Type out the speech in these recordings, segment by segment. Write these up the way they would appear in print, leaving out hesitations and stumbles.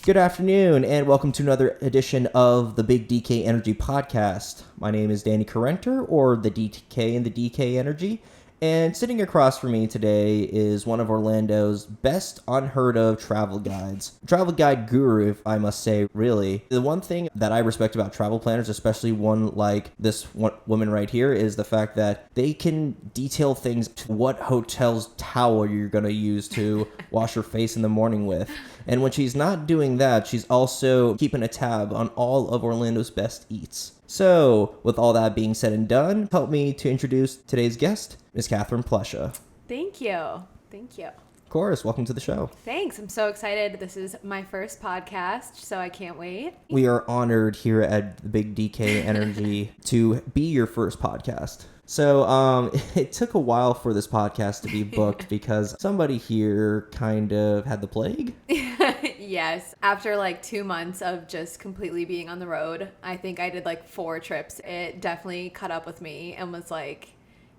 Good afternoon, and welcome to another edition of the Big DK Energy Podcast. My name is Danny Carenter, or the DK and the DK Energy, and sitting across from me today is one of Orlando's best unheard of travel guides. Travel guide guru, if I must say, really. The one thing that I respect about travel planners, especially one like this woman right here, is the fact that they can detail things to what hotel's towel you're going to use to wash your face in the morning with. And when she's not doing that, she's also keeping a tab on all of Orlando's best eats. So, with all that being said and done, help me to introduce today's guest, Ms. Kathryn Plesha. Thank you. Thank you. Of course, welcome to the show. Thanks. I'm so excited. This is my first podcast, so I can't wait. We are honored here at the Big DK Energy to be your first podcast. So it took a while for this podcast to be booked because somebody here kind of had the plague. Yes. After like 2 months of just completely being on the road, I think I did like 4 trips. It definitely caught up with me and was like,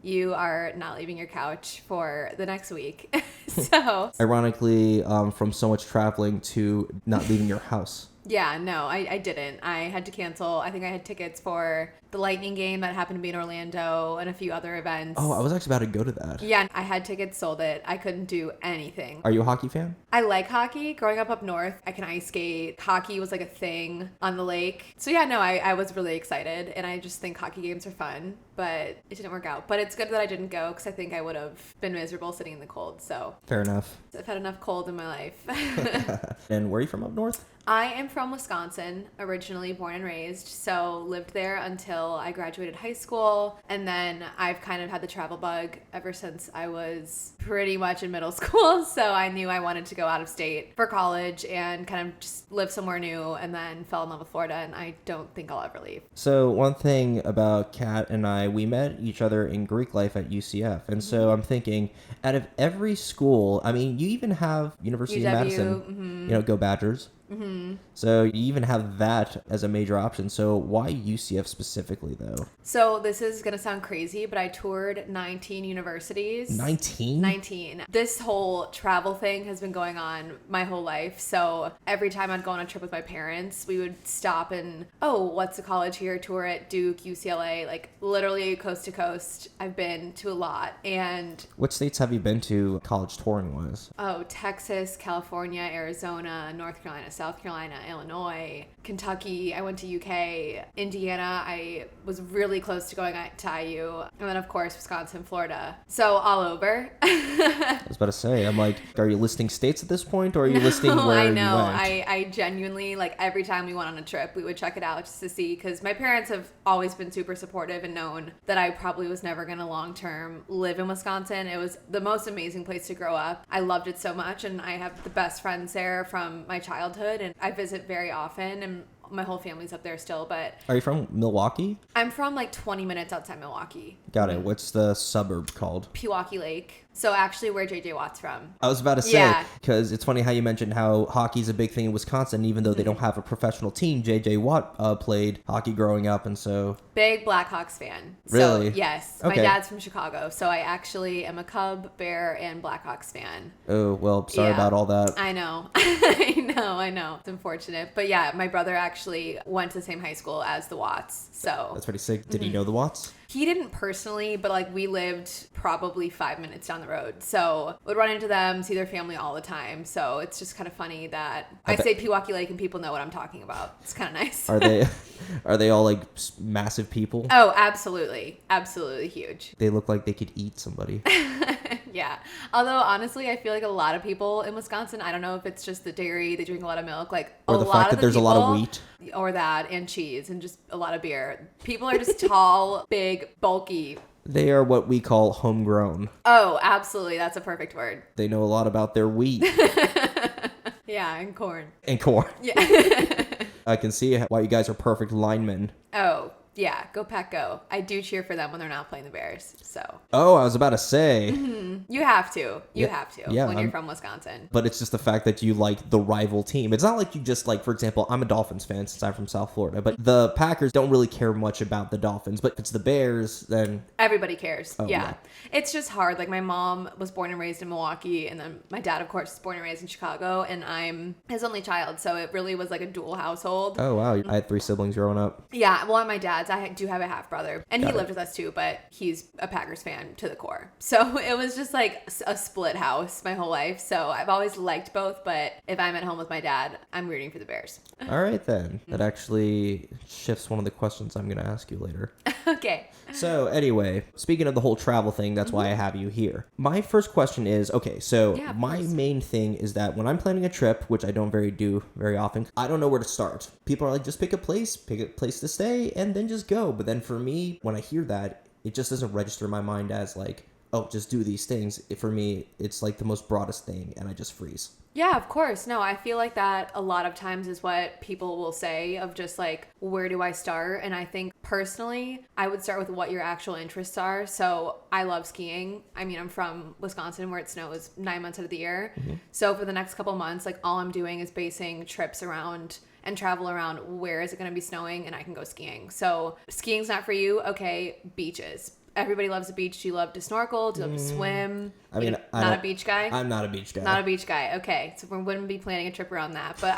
you are not leaving your couch for the next week. So Ironically, from so much traveling to not leaving your house. Yeah, no, I didn't. I had to cancel. I think I had tickets for the Lightning game that happened to be in Orlando and a few other events. Oh, I was actually about to go to that. Yeah, I had tickets, sold it. I couldn't do anything. Are you a hockey fan? I like hockey. Growing up north, I can ice skate. Hockey was like a thing on the lake. So yeah, no, I was really excited. And I just think hockey games are fun, but it didn't work out. But it's good that I didn't go because I think I would have been miserable sitting in the cold. So fair enough. I've had enough cold in my life. And where are you from up north? I am from Wisconsin, originally born and raised, so lived there until I graduated high school, and then I've kind of had the travel bug ever since I was pretty much in middle school, so I knew I wanted to go out of state for college and kind of just live somewhere new, and then fell in love with Florida, and I don't think I'll ever leave. So one thing about Kat and I, we met each other in Greek life at UCF, and so I'm thinking, out of every school, I mean, you even have University of Madison, go Badgers. Mm-hmm. So you even have that as a major option. So why UCF specifically, though? So this is going to sound crazy, but I toured 19 universities. 19? 19. This whole travel thing has been going on my whole life. So every time I'd go on a trip with my parents, we would stop and, what's the college here? Tour at Duke, UCLA, like literally coast to coast. I've been to a lot. And what states have you been to college touring wise? Oh, Texas, California, Arizona, North Carolina, South Carolina, Illinois, Kentucky. I went to UK, Indiana. I was really close to going to IU. And then, of course, Wisconsin, Florida. So all over. I was about to say, I'm like, are you listing states at this point, or are you listing where you went? I genuinely, like, every time we went on a trip, we would check it out just to see, because my parents have always been super supportive and known that I probably was never going to long-term live in Wisconsin. It was the most amazing place to grow up. I loved it so much, and I have the best friends there from my childhood, and I visit very often, and my whole family's up there still. But are you from Milwaukee? I'm from like 20 minutes outside Milwaukee. Got it. What's the suburb called? Pewaukee Lake. So actually where JJ Watt's from. I was about to say, because it's funny how you mentioned how hockey's a big thing in Wisconsin, even though they don't have a professional team. JJ Watt played hockey growing up, and so... Big Blackhawks fan. Really? So, yes. Okay. My dad's from Chicago, so I actually am a Cub, Bear, and Blackhawks fan. Oh, well, sorry about all that. I know. I know. It's unfortunate. But yeah, my brother actually went to the same high school as the Watts, so... That's pretty sick. Did he know the Watts? He didn't personally, but like we lived probably 5 minutes down the road. So would run into them, see their family all the time. So it's just kind of funny that I say Pewaukee Lake and people know what I'm talking about. It's kind of nice. Are they all like massive people? Oh, absolutely. Absolutely huge. They look like they could eat somebody. Yeah. Although honestly, I feel like a lot of people in Wisconsin, I don't know if it's just the dairy, they drink a lot of milk, like or the fact that there's a lot of wheat. Or that, and cheese, and just a lot of beer. People are just tall, big, bulky. They are what we call homegrown. Oh, absolutely. That's a perfect word. They know a lot about their wheat. Yeah, and corn. And corn. Yeah. I can see why you guys are perfect linemen. Oh, yeah. Go Pack Go. I do cheer for them when they're not playing the Bears, so. Oh, I was about to say. Mm-hmm. You have to. You Yeah. have to Yeah, when you're from Wisconsin. But it's just the fact that you like the rival team. It's not like you just like, for example, I'm a Dolphins fan since I'm from South Florida, but the Packers don't really care much about the Dolphins. But if it's the Bears, then Everybody cares. Oh, yeah. yeah. It's just hard. Like my mom was born and raised in Milwaukee, and then my dad, of course, was born and raised in Chicago, and I'm his only child. So it really was like a dual household. oh wow, I had 3 siblings growing up. Yeah, well, on my dad's, I do have a half brother, and he Got it. lived with us too, but he's a Packers fan to the core. So it was just like a split house my whole life. So I've always liked both, but if I'm at home with my dad, I'm rooting for the Bears. All right then, that actually shifts one of the questions I'm going to ask you later. Okay. So anyway, speaking of the whole travel thing, that's why I have you here. My first question is, okay, so Yeah, of my course. main thing is that when I'm planning a trip, which I don't do very often, I don't know where to start. People are like, just pick a place to stay, and then just go. But then for me, when I hear that, it just doesn't register in my mind as like, oh, just do these things. For me, it's like the most broadest thing, and I just freeze. Yeah, of course. No, I feel like that a lot of times is what people will say of just like, where do I start? And I think personally, I would start with what your actual interests are. So I love skiing. I mean, I'm from Wisconsin where it snows 9 months out of the year. Mm-hmm. So for the next couple months, like all I'm doing is basing trips around and travel around where is it going to be snowing and I can go skiing. So skiing's not for you. Okay, beaches. Everybody loves the beach. Do you love to snorkel? Do you love to swim? I mean, not a beach guy? I'm not a beach guy. Not a beach guy. Okay. So we wouldn't be planning a trip around that. But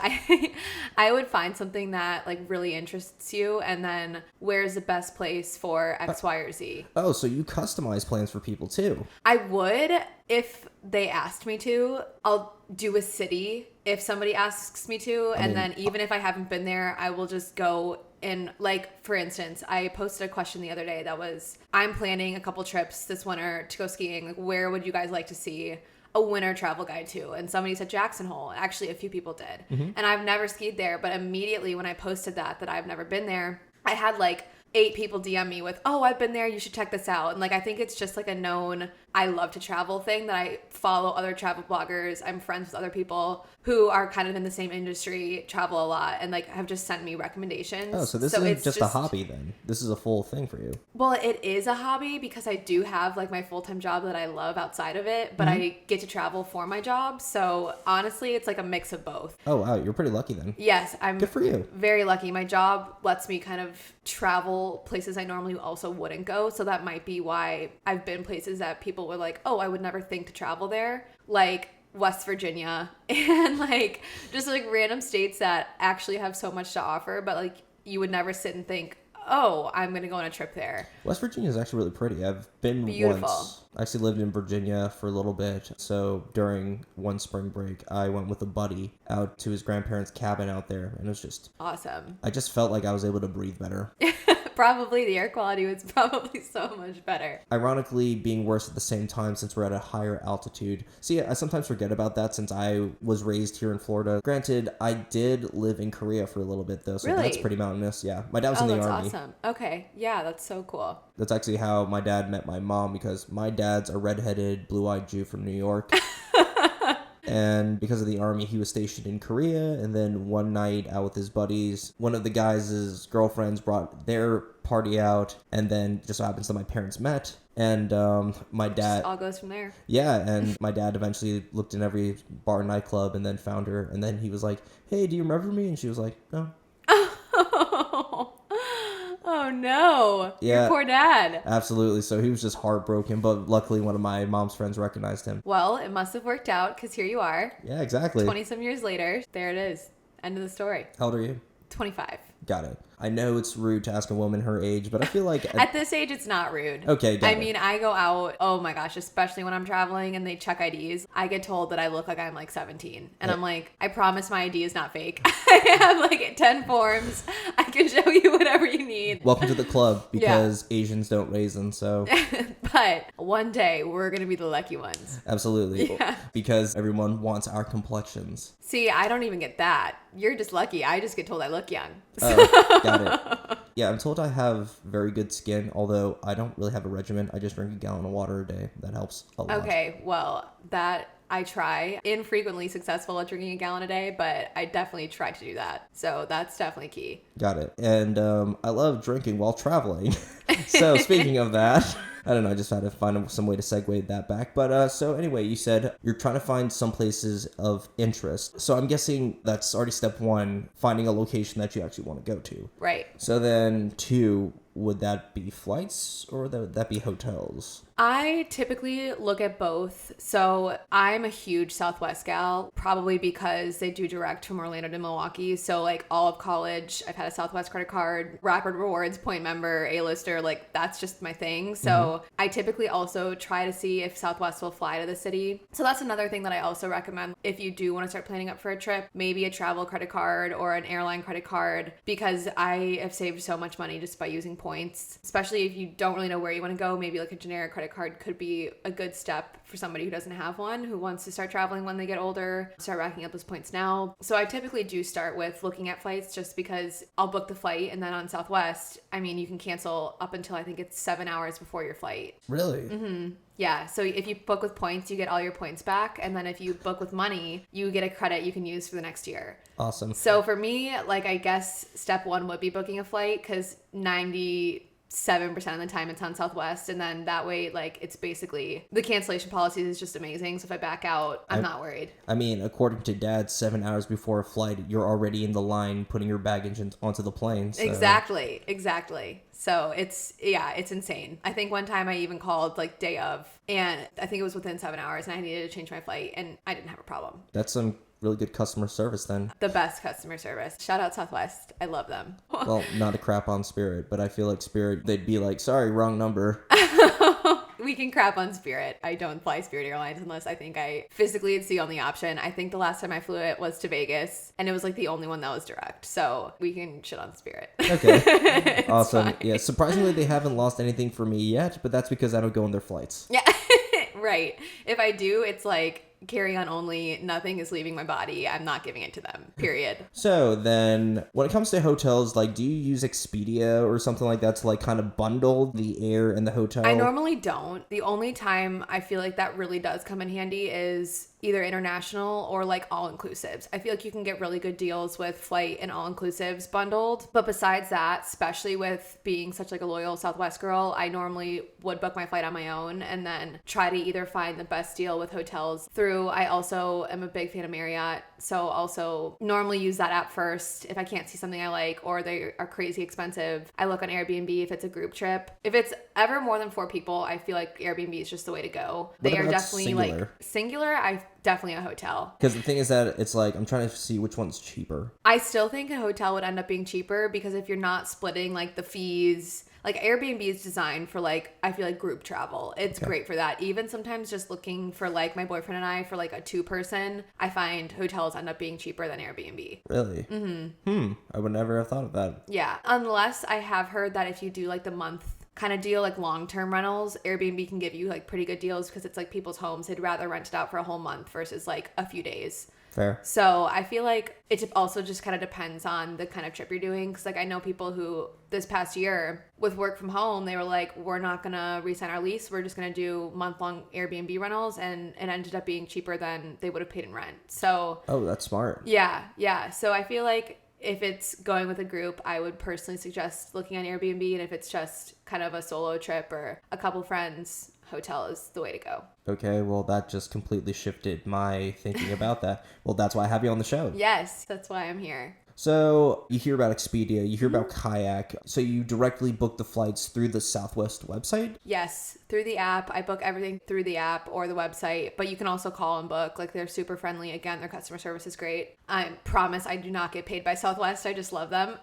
I would find something that like really interests you, and then where's the best place for X, Y, or Z? Oh, so you customize plans for people too. I would if they asked me to. I'll do a city if somebody asks me to. And then even if I haven't been there, I will just go. And like, for instance, I posted a question the other day that was, I'm planning a couple trips this winter to go skiing. Like, where would you guys like to see a winter travel guide to? And somebody said Jackson Hole. Actually, a few people did. And I've never skied there. But immediately when I posted that I've never been there, I had like 8 people DM me with, oh, I've been there. You should check this out. And like, I think it's just like a known, I love to travel thing that I follow other travel bloggers. I'm friends with other people who are kind of in the same industry, travel a lot, and like have just sent me recommendations. Oh, so this isn't just a hobby then. This is a full thing for you. Well, it is a hobby because I do have like my full-time job that I love outside of it, but I get to travel for my job. So honestly, it's like a mix of both. Oh, wow. You're pretty lucky then. Yes, I'm Good for you. very lucky. My job lets me kind of travel places I normally also wouldn't go. So that might be why I've been places that people were like, oh, I would never think to travel there. Like West Virginia and like just like random states that actually have so much to offer, but like you would never sit and think, oh, I'm going to go on a trip there. West Virginia is actually really pretty. I've been Beautiful. once. I actually lived in Virginia for a little bit. So during one spring break, I went with a buddy out to his grandparents' cabin out there. And it was just Awesome. I just felt like I was able to breathe better. Probably the air quality was probably so much better. Ironically, being worse at the same time since we're at a higher altitude. See, I sometimes forget about that since I was raised here in Florida. Granted, I did live in Korea for a little bit though, so Really? that's pretty mountainous. Yeah, my dad was in the That's army. awesome. Okay. Yeah, that's so cool. That's actually how my dad met my mom because my dad's a redheaded, blue-eyed Jew from New York. And because of the army, he was stationed in Korea. And then one night out with his buddies, one of the guys' girlfriends brought their party out. And then just so happens that my parents met. And my dad... Just all goes from there. Yeah, and my dad eventually looked in every bar and nightclub and then found her. And then he was like, hey, do you remember me? And she was like, no. Oh no. Yeah. Your poor dad. Absolutely. So he was just heartbroken. But luckily, one of my mom's friends recognized him. Well, it must have worked out because here you are. Yeah, exactly. 20-some years later. There it is. End of the story. How old are you? 25. Got it. I know it's rude to ask a woman her age, but I feel like... At this age, it's not rude. Okay, got I it. mean, I go out, oh my gosh, especially when I'm traveling and they check IDs. I get told that I look like I'm like 17. And I'm like, I promise my ID is not fake. I have like 10 forms. I can show you whatever you need. Welcome to the club, because Asians don't raisin, so... But one day, we're going to be the lucky ones. Absolutely. Yeah. Because everyone wants our complexions. See, I don't even get that. You're just lucky. I just get told I look young. Oh, got it. Yeah, I'm told I have very good skin, although I don't really have a regimen. I just drink a gallon of water a day. That helps a lot. Okay, well, that I try. Infrequently successful at drinking a gallon a day, but I definitely try to do that. So that's definitely key. Got it. And I love drinking while traveling. So speaking of that, I don't know. I just had to find some way to segue that back. But so anyway, you said you're trying to find some places of interest. So I'm guessing that's already step one, finding a location that you actually want to go to. Right. So then 2, would that be flights or would that be hotels? I typically look at both. So I'm a huge Southwest gal, probably because they do direct from Orlando to Milwaukee. So like all of college, I've had a Southwest credit card, Rapid Rewards, point member, A-lister, like that's just my thing. So I typically also try to see if Southwest will fly to the city. So that's another thing that I also recommend if you do want to start planning up for a trip, maybe a travel credit card or an airline credit card, because I have saved so much money just by using points, especially if you don't really know where you want to go. Maybe like a generic credit card could be a good step for somebody who doesn't have one, who wants to start traveling when they get older, start racking up those points now. So I typically do start with looking at flights just because I'll book the flight, and then on Southwest, I mean, you can cancel up until I think it's 7 hours before your flight. Really? Yeah, so if you book with points, you get all your points back, and then if you book with money, you get a credit you can use for the next year. Awesome. So for me, like, I guess step one would be booking a flight, because 97% of the time it's on Southwest, and then that way, like, it's basically, the cancellation policies is just amazing. So if I back out, I'm not worried. I mean, according to Dad, 7 hours before a flight, you're already in the line putting your baggage onto the plane. So. Exactly. So it's insane. I think one time I even called like day of, and I think it was within 7 hours, and I needed to change my flight, and I didn't have a problem. That's some really good customer service then. The best customer service. Shout out Southwest. I love them. Well, not a crap on Spirit, but I feel like Spirit, they'd be like, sorry, wrong number. We can crap on Spirit. I don't fly Spirit Airlines unless I think physically it's the only option. I think the last time I flew it was to Vegas, and it was like the only one that was direct. So we can shit on Spirit. Okay. Awesome. Fine. Yeah, surprisingly, they haven't lost anything for me yet, but that's because I don't go on their flights. Yeah, right. If I do, it's like carry on only, nothing is leaving my body, I'm not giving it to them, period. So then when it comes to hotels, like, do you use Expedia or something like that to like kind of bundle the air and the hotel? I normally don't. The only time I feel like that really does come in handy is either international or like all-inclusives. I feel like you can get really good deals with flight and all-inclusives bundled. But besides that, especially with being such like a loyal Southwest girl, I normally would book my flight on my own and then try to either find the best deal with hotels through. I also am a big fan of Marriott, so also normally use that app first. If I can't see something I like or they are crazy expensive, I look on Airbnb if it's a group trip. If it's ever more than 4 people, I feel like Airbnb is just the way to go. They are definitely singular? Like singular. Definitely a hotel. Because the thing is that it's like, I'm trying to see which one's cheaper. I still think a hotel would end up being cheaper because if you're not splitting like the fees, like Airbnb is designed for like, I feel like group travel. It's great for that. Even sometimes just looking for like my boyfriend and I for like a 2-person, I find hotels end up being cheaper than Airbnb. Really? I would never have thought of that. Yeah. Unless I have heard that if you do like the month kind of deal, like long-term rentals, Airbnb can give you like pretty good deals because it's like people's homes. They'd rather rent it out for a whole month versus like a few days. Fair. So I feel like it also just kind of depends on the kind of trip you're doing. Because like I know people who this past year with work from home, they were like, we're not going to re-sign our lease. We're just going to do month-long Airbnb rentals. And it ended up being cheaper than they would have paid in rent. So. Oh, that's smart. Yeah. So I feel like if it's going with a group, I would personally suggest looking on Airbnb. And if it's just kind of a solo trip or a couple friends, hotel is the way to go. Okay, well, that just completely shifted my thinking about that. Well, that's why I have you on the show. Yes, that's why I'm here. So you hear about Expedia, you hear about Kayak. So you directly book the flights through the Southwest website? Yes, through the app. I book everything through the app or the website, but you can also call and book. Like, they're super friendly. Again, their customer service is great. I promise I do not get paid by Southwest. I just love them.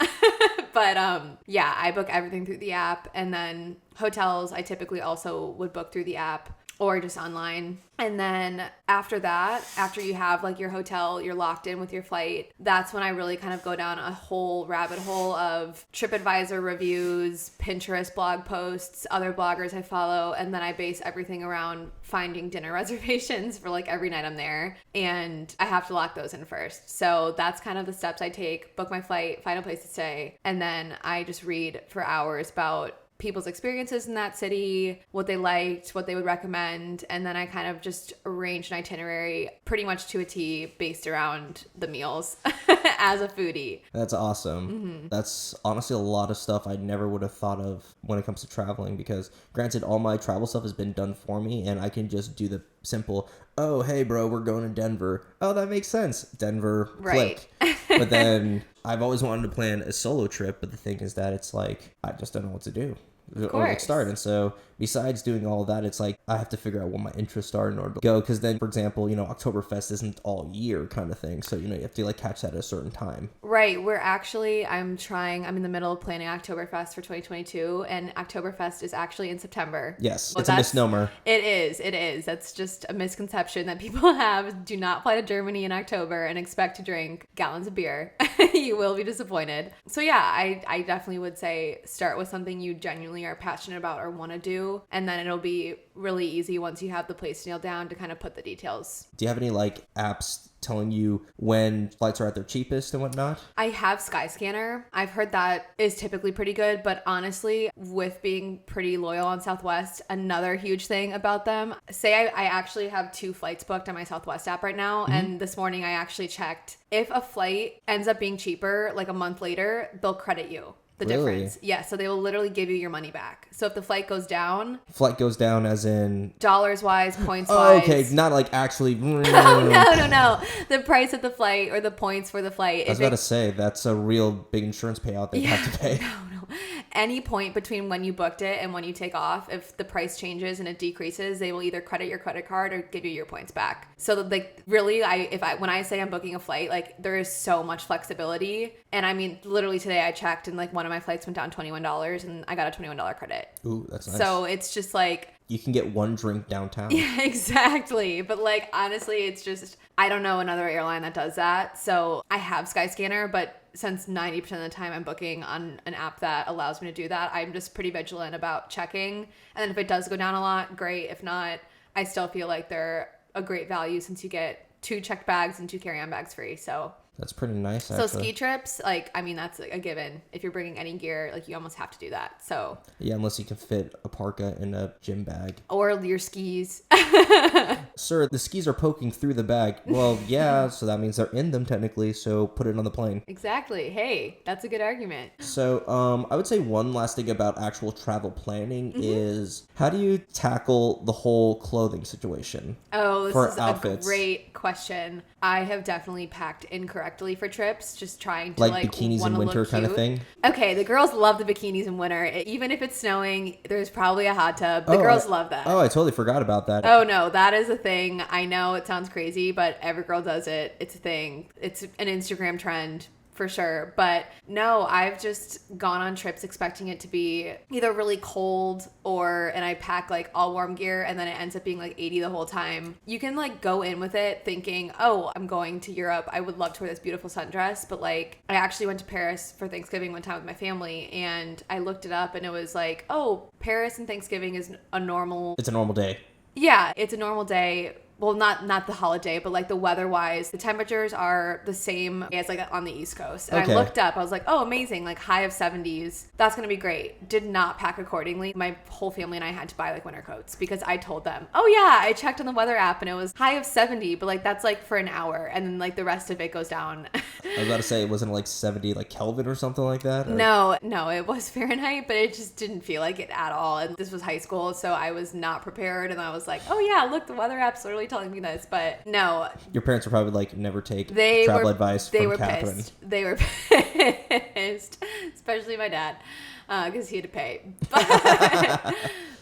But yeah, I book everything through the app. And then hotels, I typically also would book through the app or just online. And then after that, after you have like your hotel, you're locked in with your flight, that's when I really kind of go down a whole rabbit hole of TripAdvisor reviews, Pinterest blog posts, other bloggers I follow, and then I base everything around finding dinner reservations for like every night I'm there. And I have to lock those in first. So that's kind of the steps I take: book my flight, find a place to stay, and then I just read for hours about people's experiences in that city, what they liked, what they would recommend, and then I kind of just arranged an itinerary pretty much to a T based around the meals as a foodie. That's awesome. That's honestly a lot of stuff I never would have thought of when it comes to traveling, because granted, all my travel stuff has been done for me and I can just do the simple, oh, hey, bro, we're going to Denver. Oh, that makes sense. Denver, Right. click. But then I've always wanted to plan a solo trip, but the thing is that it's like, I just don't know what to do. Or like start. And so besides doing all that, it's like I have to figure out what my interests are in order to go, because then, for example, Oktoberfest isn't all year kind of thing, so you have to like catch that at a certain time. Right. I'm in the middle of planning Oktoberfest for 2022, and Oktoberfest is actually in September. Yes, it's a misnomer. It is. That's just a misconception that people have. Do not fly to Germany in October and expect to drink gallons of beer. You will be disappointed. So yeah, I definitely would say start with something you genuinely are passionate about or want to do, and then it'll be really easy once you have the place nailed down to kind of put the details. Do you have any like apps telling you when flights are at their cheapest and whatnot? I have Skyscanner. I've heard that is typically pretty good, but honestly, with being pretty loyal on Southwest, another huge thing about them, say I actually have 2 flights booked on my Southwest app right now, and this morning I actually checked. If a flight ends up being cheaper, like a month later, they'll credit you the difference. Yeah, so they will literally give you your money back. So if the flight goes down as in dollars wise, points wise. wise. Okay, not like actually. No. The price of the flight or the points for the flight. I was about to say that's a real big insurance payout they have to pay. No. Any point between when you booked it and when you take off, if the price changes and it decreases, they will either credit your credit card or give you your points back. So like really, when I say I'm booking a flight, like there is so much flexibility. And I mean, literally today I checked and like one of my flights went down $21 and I got a $21 credit. Ooh, that's nice. So it's just like, you can get one drink downtown. Yeah, exactly. But like, honestly, it's just, I don't know another airline that does that. So I have Skyscanner, but since 90% of the time I'm booking on an app that allows me to do that, I'm just pretty vigilant about checking. And then if it does go down a lot, great. If not, I still feel like they're a great value since you get 2 checked bags and 2 carry-on bags free. So that's pretty nice, actually. So ski trips, like, I mean, that's a given. If you're bringing any gear, like, you almost have to do that. So yeah, unless you can fit a parka in a gym bag. Or your skis. Sir, the skis are poking through the bag. Well, yeah, so that means they're in them technically, so put it on the plane. Exactly. Hey, that's a good argument. So I would say one last thing about actual travel planning is, how do you tackle the whole clothing situation? Oh, this is outfits? A great question. I have definitely packed incorrectly for trips, just trying to like bikinis in winter kind of thing. Okay, the girls love the bikinis in winter. Even if it's snowing, there's probably a hot tub. The girls love that. Oh, I totally forgot about that. Oh no, that is a thing. I know it sounds crazy, but every girl does it. It's a thing. It's an Instagram trend. For sure. But no, I've just gone on trips expecting it to be either really cold and I pack like all warm gear and then it ends up being like 80 the whole time. You can like go in with it thinking, oh, I'm going to Europe. I would love to wear this beautiful sundress. But like, I actually went to Paris for Thanksgiving one time with my family and I looked it up and it was like, oh, Paris and Thanksgiving is a normal. It's a normal day. Yeah, it's a normal day. Well, not the holiday, but like the weather-wise, the temperatures are the same as like on the East Coast. And okay. I looked up, I was like, oh, amazing, like high of 70s. That's going to be great. Did not pack accordingly. My whole family and I had to buy like winter coats because I told them, oh yeah, I checked on the weather app and it was high of 70, but like that's like for an hour and then like the rest of it goes down. I was about to say, it wasn't like 70 like Kelvin or something like that? Or? No, it was Fahrenheit, but it just didn't feel like it at all. And this was high school, so I was not prepared and I was like, oh yeah, look, the weather app's literally telling me this. But no. Your parents were probably like, never take travel advice from Kathryn. Pissed. They were pissed, especially my dad, because he had to pay.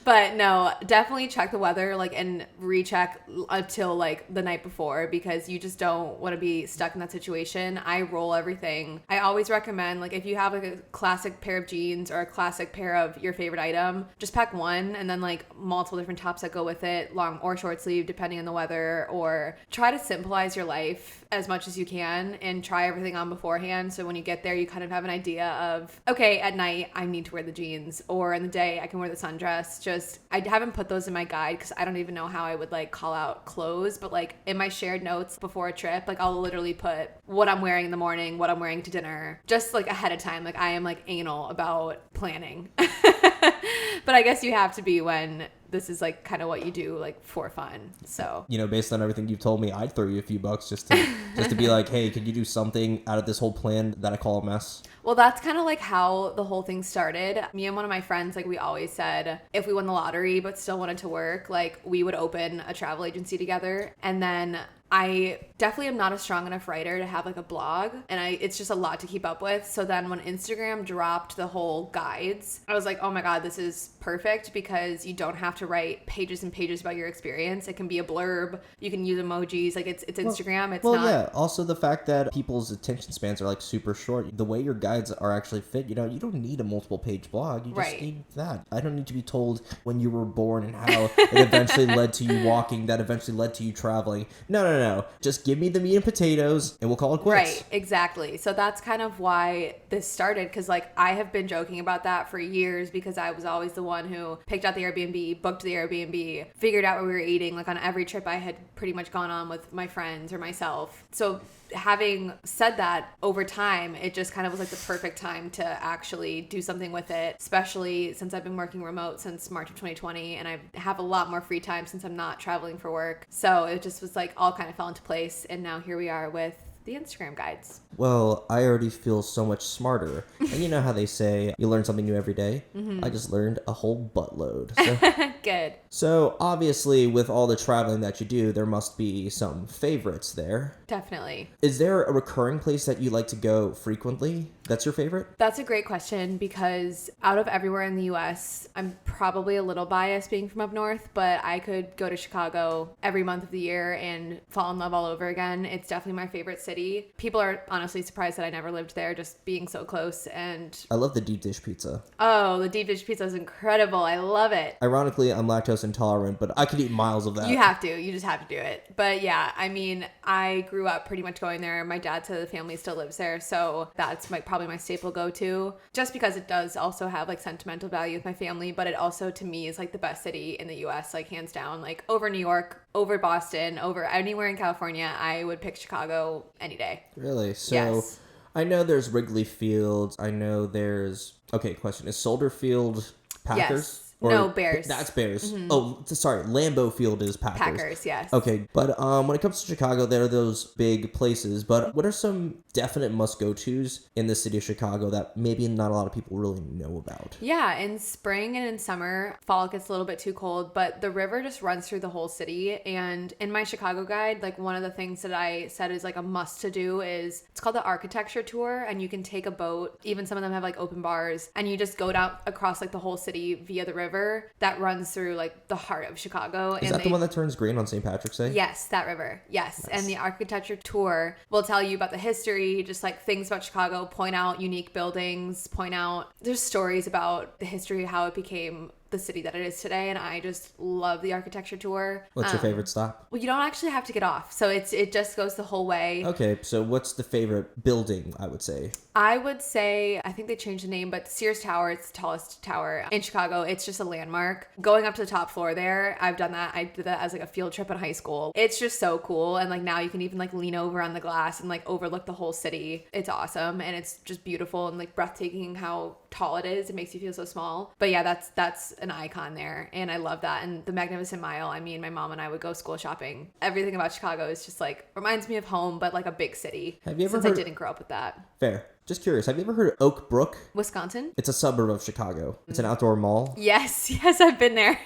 But no, definitely check the weather, like, and recheck until like the night before because you just don't want to be stuck in that situation. I roll everything. I always recommend, like, if you have like a classic pair of jeans or a classic pair of your favorite item, just pack one and then like multiple different tops that go with it, long or short sleeve, depending on the weather, or try to symbolize your life as much as you can and try everything on beforehand. So when you get there, you kind of have an idea of, okay, at night, I need to wear the jeans, or in the day, I can wear the sundress. I haven't put those in my guide because I don't even know how I would like call out clothes, but like in my shared notes before a trip, like I'll literally put what I'm wearing in the morning, what I'm wearing to dinner, just like ahead of time. Like I am like anal about planning. But I guess you have to be when this is like kind of what you do like for fun. So, You know, based on everything you've told me, I'd throw you a few bucks just to be like, hey, could you do something out of this whole plan that I call a mess? well, that's kind of like how the whole thing started. Me and one of my friends, like we always said, if we won the lottery but still wanted to work, like we would open a travel agency together. And then I definitely am not a strong enough writer to have like a blog, and it's just a lot to keep up with. So then when Instagram dropped the whole guides, I was like, oh my God, this is perfect because you don't have to write pages and pages about your experience. It can be a blurb. You can use emojis. Like it's Instagram. It's not. Yeah. Also the fact that people's attention spans are like super short. The way your guides are actually fit, you know, you don't need a multiple page blog. You just need that. I don't need to be told when you were born and how it eventually led to you walking, that eventually led to you traveling. No. Just give me the meat and potatoes and we'll call it quits. Right, exactly. So that's kind of why this started, because like I have been joking about that for years because I was always the one who picked out the Airbnb, booked the Airbnb, figured out what we were eating, like on every trip I had pretty much gone on with my friends or myself. So having said that, over time, it just kind of was like the perfect time to actually do something with it, especially since I've been working remote since March of 2020 and I have a lot more free time since I'm not traveling for work. So it just was like all kind of fell into place, and now here we are with the Instagram guides. Well, I already feel so much smarter. And you know how they say you learn something new every day? Mm-hmm. I just learned a whole buttload. So, Good. So obviously with all the traveling that you do, there must be some favorites there. Definitely. Is there a recurring place that you like to go frequently that's your favorite? That's a great question, because out of everywhere in the US, I'm probably a little biased being from up north, but I could go to Chicago every month of the year and fall in love all over again. It's definitely my favorite city. People are honestly surprised that I never lived there, just being so close. And I love the deep dish pizza. oh, the deep dish pizza is incredible. I love it. Ironically, I'm lactose intolerant, but I could eat miles of that. You have to. You just have to do it. But yeah, I mean, I grew up pretty much going there. My dad's side of the family still lives there, so that's probably my staple go-to, just because it does also have like sentimental value with my family, but it also to me is like the best city in the US, like hands down, like over New York, over Boston, over anywhere in California. I would pick Chicago any day. Really? So Yes. I know there's Wrigley Field. I know there's... Okay, question. Is Soldier Field Packers? Yes. No, Bears. That's Bears. Mm-hmm. Oh, sorry. Lambeau Field is Packers. Packers, yes. Okay, but when it comes to Chicago, there are those big places. But what are some definite must-go-tos in the city of Chicago that maybe not a lot of people really know about? Yeah, in spring and in summer, fall gets a little bit too cold, but the river just runs through the whole city. And in my Chicago guide, like one of the things that I said is like a must to do is it's called the architecture tour, and you can take a boat. Even some of them have like open bars, and you just go down across like the whole city via the river that runs through like the heart of Chicago. Is that the one that turns green on St. Patrick's Day? Yes, that river. Yes. Nice. And the architecture tour will tell you about the history, just like things about Chicago, point out unique buildings, point out there's stories about the history, how it became the city that it is today, and I just love the architecture tour. What's your favorite stop? Well, you don't actually have to get off, so it just goes the whole way. Okay, so what's the favorite building, I would say? I would say, I think they changed the name, but Sears Tower, it's the tallest tower in Chicago. It's just a landmark. Going up to the top floor there, I've done that. I did that as like a field trip in high school. It's just so cool, and like now you can even like lean over on the glass and like overlook the whole city. It's awesome, and it's just beautiful and like breathtaking how tall it is. It makes you feel so small. But yeah, that's an icon there, and I love that. And the Magnificent Mile, I mean, my mom and I would go school shopping. Everything about Chicago is just like reminds me of home, but like a big city. Have you ever since heard... I didn't grow up with that. Fair. Just curious, have you ever heard of Oak Brook? Wisconsin? It's a suburb of Chicago. It's an outdoor mall. Yes, I've been there.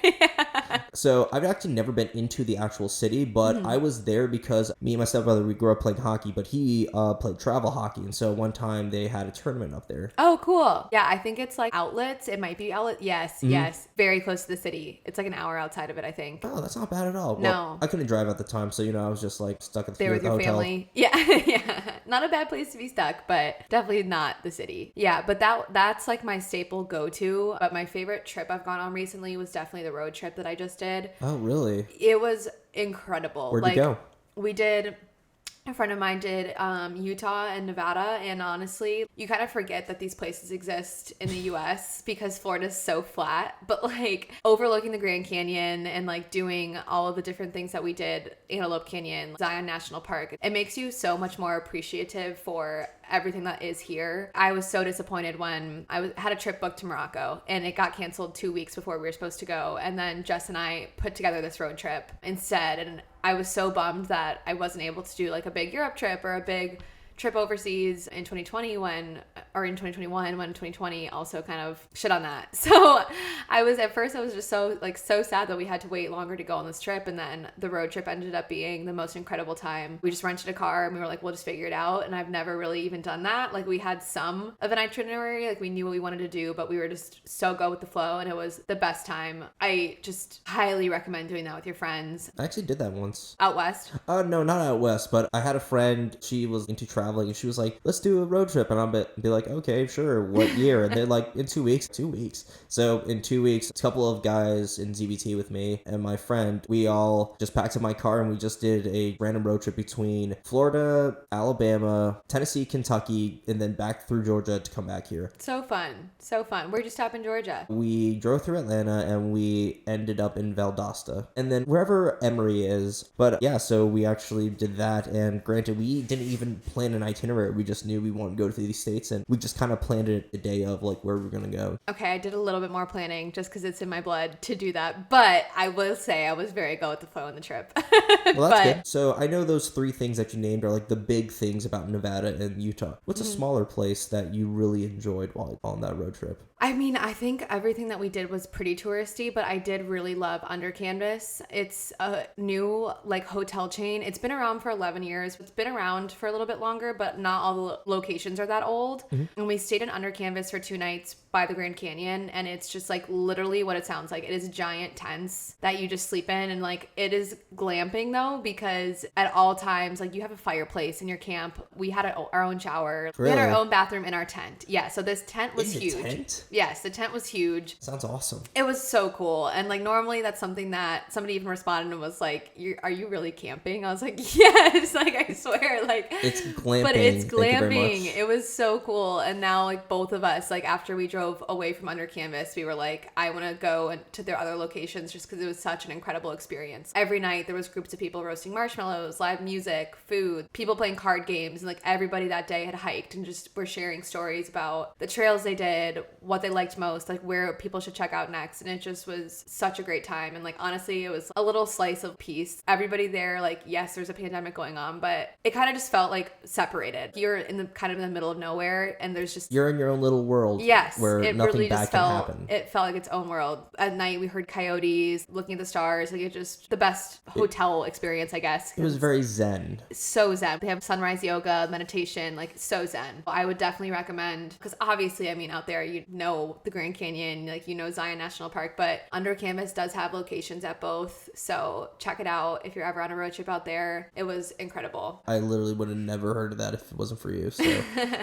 So I've actually never been into the actual city, but I was there because me and my stepbrother, we grew up playing hockey, but he played travel hockey. And so one time they had a tournament up there. Oh, cool. Yeah, I think it's like outlets. It might be outlet. Yes. Very close to the city. It's like an hour outside of it, I think. Oh, that's not bad at all. No. Well, I couldn't drive at the time, so, you know, I was just like stuck at the There with your hotel. family. Yeah. Yeah. Not a bad place to be stuck, but definitely not the city. Yeah, but that's like my staple go-to. But my favorite trip I've gone on recently was definitely the road trip that I just did. Oh, really? It was incredible. Where'd you go? A friend of mine did Utah and Nevada, and honestly, you kind of forget that these places exist in the US because Florida's so flat, but like overlooking the Grand Canyon and like doing all of the different things that we did, Antelope Canyon, Zion National Park, it makes you so much more appreciative for everything that is here. I was so disappointed when had a trip booked to Morocco and it got canceled 2 weeks before we were supposed to go. And then Jess and I put together this road trip instead. And I was so bummed that I wasn't able to do like a big Europe trip or a big trip overseas in 2020 in 2021 when 2020 also kind of shit on that. So I was just so sad that we had to wait longer to go on this trip, and then the road trip ended up being the most incredible time. We just rented a car and we were like, we'll just figure it out. And I've never really even done that. Like, we had some of an itinerary, like we knew what we wanted to do, but we were just so go with the flow, and it was the best time. I just highly recommend doing that with your friends. I actually did that once. Out west? No, not out west, but I had a friend, she was into traveling, and she was like, let's do a road trip. And I'll be like, okay, sure, what year? And they're like, in 2 weeks. 2 weeks. So in 2 weeks, a couple of guys in ZBT with me and my friend, we all just packed up my car and we just did a random road trip between Florida, Alabama, Tennessee, Kentucky, and then back through Georgia to come back here. So fun. Where'd you stop in Georgia? We drove through Atlanta and we ended up in Valdosta and then wherever Emory is. But yeah, so we actually did that, and granted, we didn't even plan an itinerary. We just knew we wanted to go to these states, and we just kind of planned it a day of like where we're gonna go. Okay, I did a little bit more planning just because it's in my blood to do that, but I will say I was very go with the flow on the trip. Well, that's good. So I know those 3 things that you named are like the big things about Nevada and Utah. What's a smaller place that you really enjoyed while on that road trip? I mean, I think everything that we did was pretty touristy, but I did really love Under Canvas. It's a new like hotel chain. It's been around for 11 years. It's been around for a little bit longer, but not all the locations are that old. Mm-hmm. And we stayed in Under Canvas for 2 nights by the Grand Canyon, and it's just like literally what it sounds like. It is giant tents that you just sleep in, and like it is glamping though, because at all times like you have a fireplace in your camp. We had our own shower. Really? We had our own bathroom in our tent. Yeah, so this tent was huge. Tent? Yes, the tent was huge. Sounds awesome. It was so cool. And like normally that's something that somebody even responded and was like, are you really camping? I was like, yes, like I swear, like it's glamping. But it's glamping. It was so cool. And now like both of us, like after we drove away from Under Canvas, we were like, I want to go to their other locations just because it was such an incredible experience. Every night there was groups of people roasting marshmallows, live music, food, people playing card games, and like everybody that day had hiked and just were sharing stories about the trails they did, what they liked most, like where people should check out next. And it just was such a great time. And like honestly, it was a little slice of peace. Everybody there, like yes, there's a pandemic going on, but it kind of just felt like separated. You're in the kind of in the middle of nowhere, and there's just you're in your own little world. Yes, where it nothing really bad just can felt happen. It felt like its own world. At night we heard coyotes, looking at the stars. Like it just the best hotel experience, I guess. It was very zen. So zen. They have sunrise yoga, meditation, like so zen. I would definitely recommend, because obviously, I mean, out there you know the Grand Canyon, like you know Zion National Park, but Under Canvas does have locations at both. So check it out if you're ever on a road trip out there. It was incredible. I literally would have never heard of that if it wasn't for you. So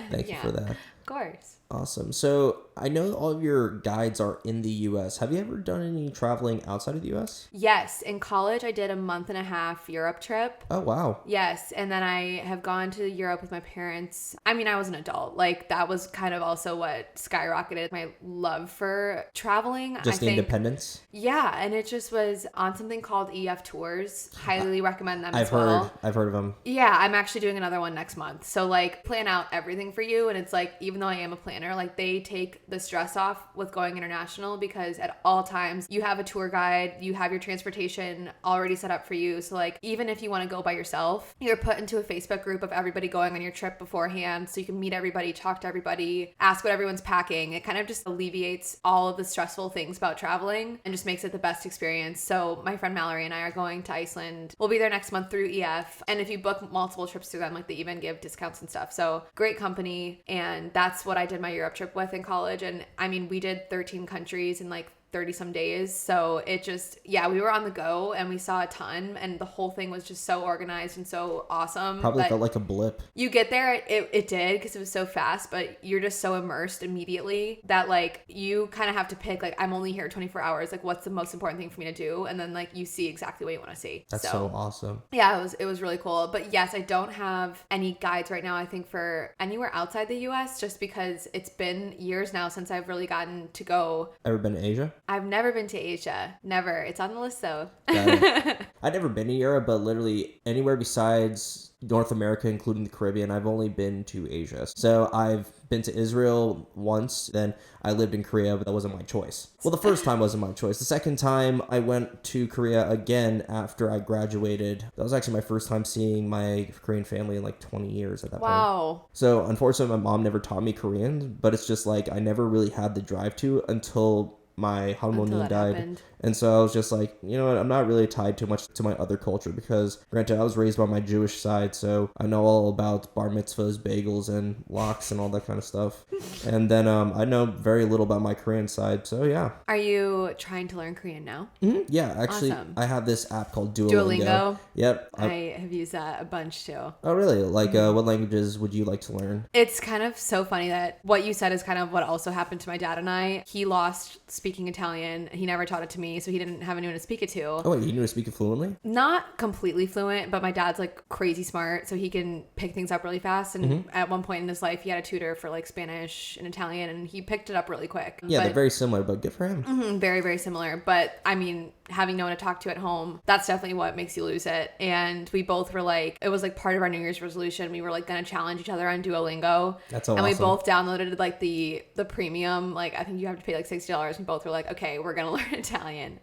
thank you for that. Of course. Awesome. So I know all of your guides are in the U.S. Have you ever done any traveling outside of the U.S.? Yes. In college, I did a 1.5-month Europe trip. Oh, wow. Yes. And then I have gone to Europe with my parents. I mean, I was an adult. Like, that was kind of also what skyrocketed my love for traveling. Just the independence? Yeah. And it just was on something called EF Tours. Highly recommend them as well. I've heard of them. Yeah. I'm actually doing another one next month. So, like, plan out everything for you. And it's like, even though I am a planner, like they take the stress off with going international, because at all times you have a tour guide, you have your transportation already set up for you. So like even if you want to go by yourself, you're put into a Facebook group of everybody going on your trip beforehand, so you can meet everybody, talk to everybody, ask what everyone's packing. It kind of just alleviates all of the stressful things about traveling and just makes it the best experience. So my friend Mallory and I are going to Iceland. We'll be there next month through EF, and if you book multiple trips through them, like they even give discounts and stuff. So great company. And that's what I did my Europe trip with in college. And I mean, we did 13 countries in like 30 some days. So it just, yeah, we were on the go and we saw a ton, and the whole thing was just so organized and so awesome. Probably felt like a blip. You get there, it did, because it was so fast, but you're just so immersed immediately that like you kind of have to pick, like, I'm only here 24 hours, like what's the most important thing for me to do? And then like you see exactly what you want to see. That's so awesome. Yeah, it was really cool. But yes, I don't have any guides right now, I think, for anywhere outside the US, just because it's been years now since I've really gotten to go. Ever been to Asia? I've never been to Asia. Never. It's on the list though. I've never been to Europe, but literally anywhere besides North America, including the Caribbean, I've only been to Asia. So I've been to Israel once, then I lived in Korea, but that wasn't my choice. Well, the first time wasn't my choice. The second time I went to Korea again after I graduated. That was actually my first time seeing my Korean family in like 20 years at that point. Wow. So unfortunately, my mom never taught me Korean, but it's just like I never really had the drive to until my harmonium died. Happened. And so I was just like, you know what, I'm not really tied too much to my other culture because, granted, I was raised by my Jewish side, so I know all about bar mitzvahs, bagels, and lox and all that kind of stuff. And then I know very little about my Korean side, so yeah. Are you trying to learn Korean now? Mm-hmm. Yeah, actually, Awesome. I have this app called Duolingo. Yep. I have used that a bunch too. Oh, really? Like, what languages would you like to learn? It's kind of so funny that what you said is kind of what also happened to my dad and I. He lost speaking Italian. He never taught it to me, so he didn't have anyone to speak it to. Oh, wait, you knew to speak it fluently? Not completely fluent, but my dad's like crazy smart, so he can pick things up really fast. And at one point in his life, he had a tutor for like Spanish and Italian, and he picked it up really quick. Yeah, they're very similar, but good for him. Very, very similar. But I mean, having no one to talk to at home, that's definitely what makes you lose it. And we both were like, it was like part of our New Year's resolution. We were like going to challenge each other on Duolingo. That's so and awesome. We both downloaded like the premium. Like I think you have to pay like $60. We both were like, okay, we're going to learn Italian.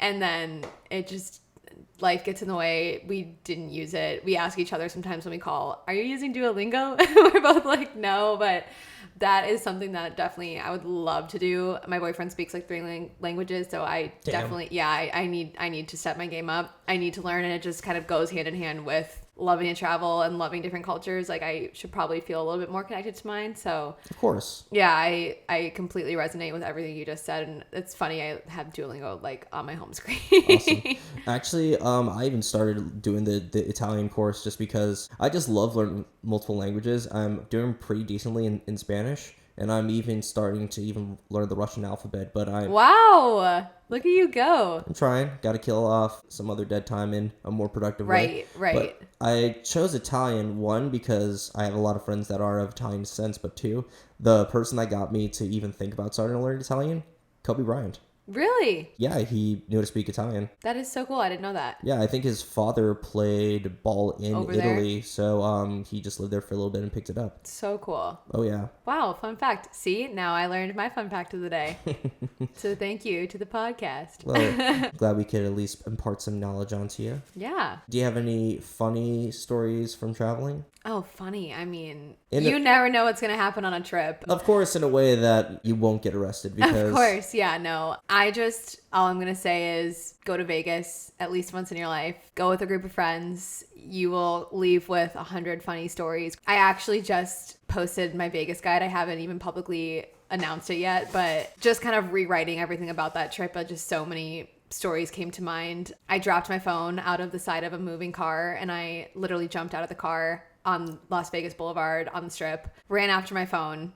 And then it just, life gets in the way. We didn't use it. We ask each other sometimes when we call, are you using Duolingo? We're both like, no, but that is something that definitely I would love to do. My boyfriend speaks like 3 languages, so I definitely, I need to step my game up. I need to learn, and it just kind of goes hand in hand with loving to travel and loving different cultures. Like I should probably feel a little bit more connected to mine. So of course. Yeah, I completely resonate with everything you just said. And it's funny, I have Duolingo like on my home screen. Awesome. Actually, I even started doing the Italian course just because I just love learning multiple languages. I'm doing pretty decently in Spanish. And I'm even starting to even learn the Russian alphabet, but Wow! Look at you go. I'm trying. Got to kill off some other dead time in a more productive way. Right. But I chose Italian, one, because I have a lot of friends that are of Italian descent, but two, the person that got me to even think about starting to learn Italian, Kobe Bryant. Really? Yeah, he knew to speak Italian. That is so cool. I didn't know that. Yeah, I think his father played ball in Over Italy, there? so he just lived there for a little bit and picked it up. So cool. Oh, yeah. Wow, fun fact. See, now I learned my fun fact of the day. So thank you to the podcast. Well, glad we could at least impart some knowledge onto you. Yeah. Do you have any funny stories from traveling? Oh, funny. I mean, you never know what's going to happen on a trip. Of course, in a way that you won't get arrested because... Of course. Yeah, no. All I'm going to say is go to Vegas at least once in your life. Go with a group of friends. You will leave with 100 funny stories. I actually just posted my Vegas guide. I haven't even publicly announced it yet, but just kind of rewriting everything about that trip. Just so many stories came to mind. I dropped my phone out of the side of a moving car, and I literally jumped out of the car on Las Vegas Boulevard on the Strip, ran after my phone.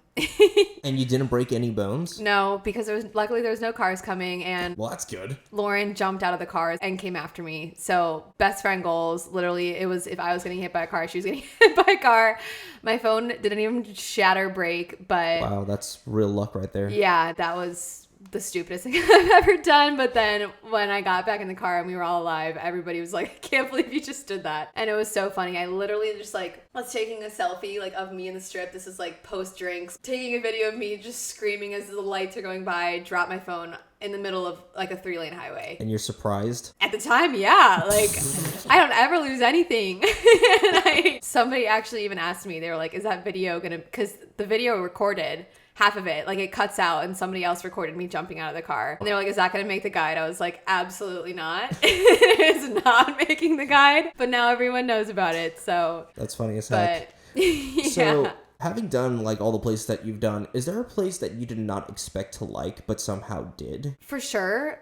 And you didn't break any bones? No, because luckily there was no cars coming, and well, that's good. Lauren jumped out of the car and came after me. So best friend goals. Literally, it was if I was getting hit by a car, she was getting hit by a car. My phone didn't even shatter, break, but wow, that's real luck right there. Yeah, that was the stupidest thing I've ever done. But then when I got back in the car and we were all alive, everybody was like, I can't believe you just did that. And it was so funny. I literally just was taking a selfie of me in the Strip. This is post drinks, taking a video of me just screaming as the lights are going by, drop my phone in the middle of a 3-lane highway. And you're surprised? At the time, yeah. I don't ever lose anything. And somebody actually even asked me, they were like, is that video gonna, because the video recorded half of it, it cuts out, and somebody else recorded me jumping out of the car. And they were like, is that going to make the guide? I was like, absolutely not. It is not making the guide. But now everyone knows about it, so. That's funny as heck. Yeah. So, having done all the places that you've done, is there a place that you did not expect to but somehow did? For sure.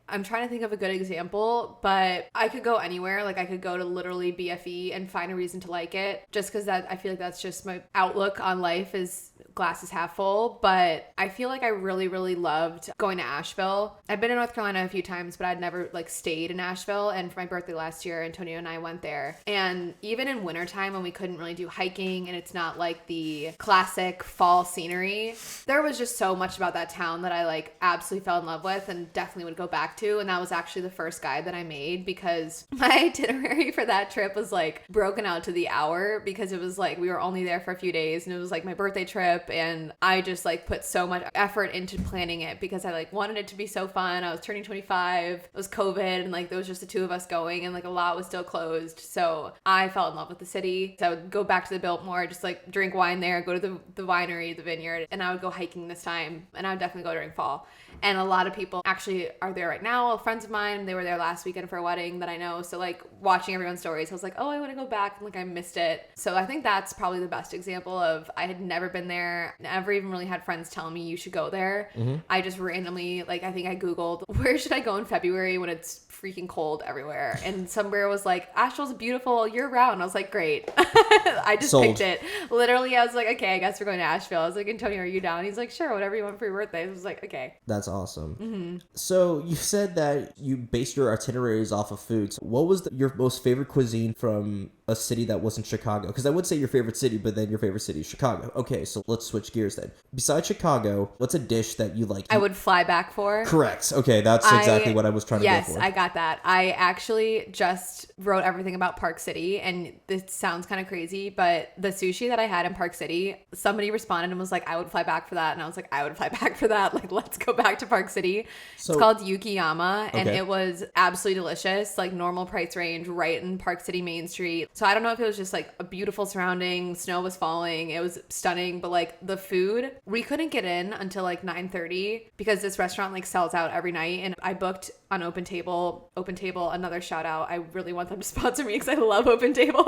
I'm trying to think of a good example, but I could go anywhere. Like I could go to literally BFE and find a reason to like it, just because I feel like that's just my outlook on life is glass is half full. But I feel like I really, really loved going to Asheville. I've been in North Carolina a few times, but I'd never like stayed in Asheville. And for my birthday last year, Antonio and I went there. And even in wintertime when we couldn't really do hiking and it's not like the classic fall scenery, there was just so much about that town that I like absolutely fell in love with and definitely would go back to. And that was actually the first guide that I made, because my itinerary for that trip was like broken out to the hour, because it was like we were only there for a few days and it was like my birthday trip, and I just like put so much effort into planning it because I like wanted it to be so fun. I was turning 25, it was COVID, and like there was just the two of us going and like a lot was still closed. So I fell in love with the city. So I would go back to the Biltmore, just like drink wine there, go to the winery, the vineyard, and I would go hiking this time, and I would definitely go during fall. And a lot of people actually are there right now. Friends of mine, they were there last weekend for a wedding that I know. So like watching everyone's stories, I was like, oh, I want to go back. And like I missed it. So I think that's probably the best example of I had never been there. Never even really had friends tell me you should go there. Mm-hmm. I just randomly, like I think I Googled, where should I go in February when it's freaking cold everywhere? And somewhere was like, Asheville's beautiful year round. I was like, great. I just picked it. Literally, I was like, okay, I guess we're going to Asheville. I was like, Antonio, are you down? He's like, sure, whatever you want for your birthday. I was like, okay. That's awesome. Mm-hmm. So you said that you based your itineraries off of foods. What was your most favorite cuisine from a city that wasn't Chicago? Because I would say your favorite city, but then your favorite city is Chicago. Okay, so let's switch gears then. Besides Chicago, what's a dish that you like? I would fly back for. Correct. Okay, that's exactly what I was trying to go for. Yes, I got that. I actually just wrote everything about Park City, and this sounds kind of crazy, but the sushi that I had in Park City, somebody responded and was like, I would fly back for that. And I was like, I would fly back for that. Like, let's go back to Park City. So, it's called Yukiyama, and it was absolutely delicious. Like normal price range, right in Park City Main Street. So I don't know if it was just like a beautiful surrounding, snow was falling, it was stunning, but like the food, we couldn't get in until like 9:30 because this restaurant like sells out every night, and I booked on Open Table, another shout out. I really want them to sponsor me because I love Open Table.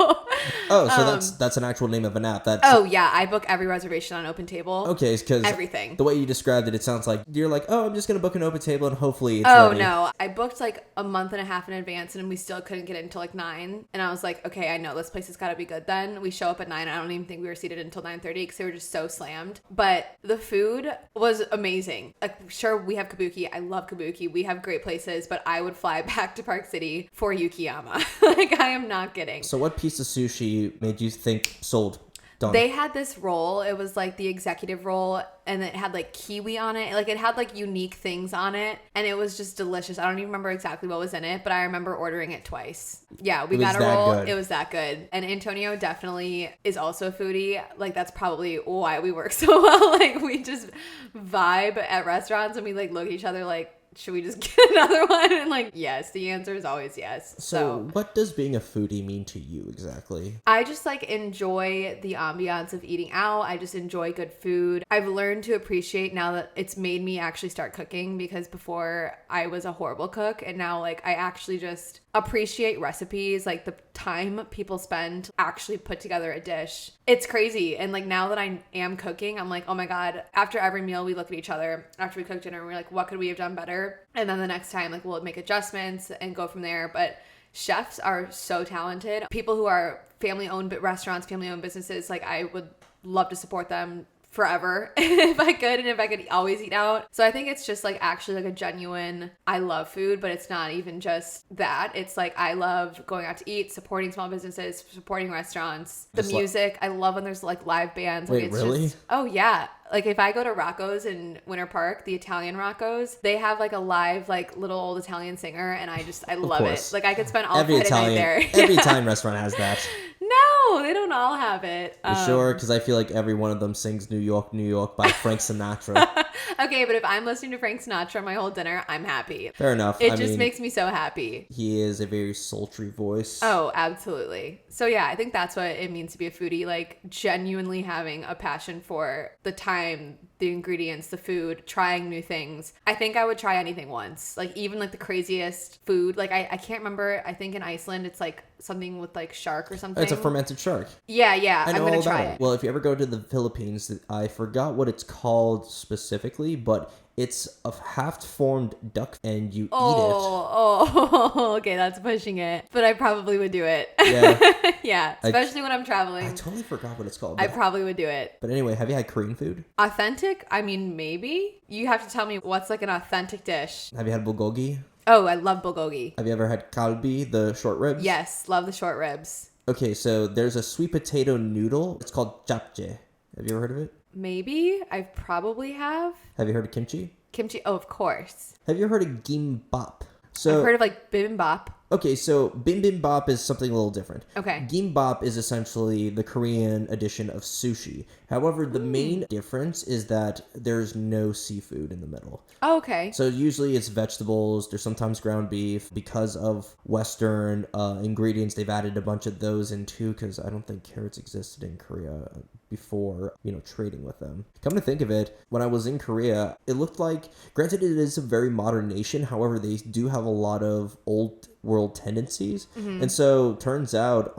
Oh, so that's an actual name of an app. Oh yeah, I book every reservation on Open Table. Okay, because everything. The way you described it, it sounds like you're like, oh, I'm just gonna book an Open Table and hopefully it's ready. No, I booked like a month and a half in advance, and we still couldn't get in until like 9. And I was like, okay, I know this place has got to be good. Then we show up at 9. I don't even think we were seated until 9:30 because they were just so slammed. But the food was amazing. Like, sure, we have Kabuki. I love Kabuki. We have great places, but I would fly back to Park City for Yukiyama. Like, I am not kidding. So what piece of sushi made you think sold? Done. They had this roll. It was like the executive roll, and it had like kiwi on it. Like it had like unique things on it, and it was just delicious. I don't even remember exactly what was in it, but I remember ordering it twice. Yeah, we got a roll. Good. It was that good. And Antonio definitely is also a foodie. Like that's probably why we work so well. Like we just vibe at restaurants, and we like look at each other like, should we just get another one? And like, yes, the answer is always yes. So what does being a foodie mean to you exactly? I just like enjoy the ambiance of eating out. I just enjoy good food. I've learned to appreciate now that it's made me actually start cooking, because before I was a horrible cook, and now like I actually just appreciate recipes, like the time people spend to actually put together a dish. It's crazy. And like now that I am cooking, I'm like, oh my God, after every meal we look at each other after we cook dinner and we're like, what could we have done better? And then the next time like we'll make adjustments and go from there. But chefs are so talented. People who are family-owned restaurants, family-owned businesses, like I would love to support them forever if I could, and if I could always eat out. So I think it's just like actually like a genuine, I love food, but it's not even just that. It's like I love going out to eat, supporting small businesses, supporting restaurants, the music. I love when there's like live bands. Wait, like, it's really? Just, oh yeah. Like if I go to Rocco's in Winter Park, the Italian Rocco's, they have like a live like little old Italian singer, and I love it. Like I could spend all Friday night there. Every Italian restaurant has that. No, they don't all have it. You sure? Because I feel like every one of them sings New York, New York by Frank Sinatra. Okay, but if I'm listening to Frank Sinatra my whole dinner, I'm happy. Fair enough. It just makes me so happy. He is a very sultry voice. Oh, absolutely. So yeah, I think that's what it means to be a foodie, like genuinely having a passion for the time, the ingredients, the food, trying new things. I think I would try anything once. Like even like the craziest food. Like I can't remember. I think in Iceland it's like something with like shark or something. It's a fermented shark. Yeah. I know I'm gonna all try about it. Well, if you ever go to the Philippines, I forgot what it's called specifically, but It's a half-formed duck, and you eat it. Oh, okay, that's pushing it. But I probably would do it. Yeah. Yeah, especially when I'm traveling. I totally forgot what it's called. I probably would do it. But anyway, have you had Korean food? Authentic? I mean, maybe. You have to tell me what's like an authentic dish. Have you had bulgogi? Oh, I love bulgogi. Have you ever had kalbi, the short ribs? Yes, love the short ribs. Okay, so there's a sweet potato noodle. It's called japchae. Have you ever heard of it? Maybe. I probably have. Have you heard of kimchi? Kimchi? Oh, of course. Have you ever heard of gimbap? I've heard of like bibimbap. Okay, so bibimbap is something a little different. Okay. Gimbap is essentially the Korean edition of sushi. However, the main difference is that there's no seafood in the middle. Oh, okay. So usually it's vegetables. There's sometimes ground beef. Because of Western ingredients, they've added a bunch of those in too, because I don't think carrots existed in Korea before, trading with them. Come to think of it, when I was in Korea, it looked like, granted it is a very modern nation, however, they do have a lot of old world tendencies. And so turns out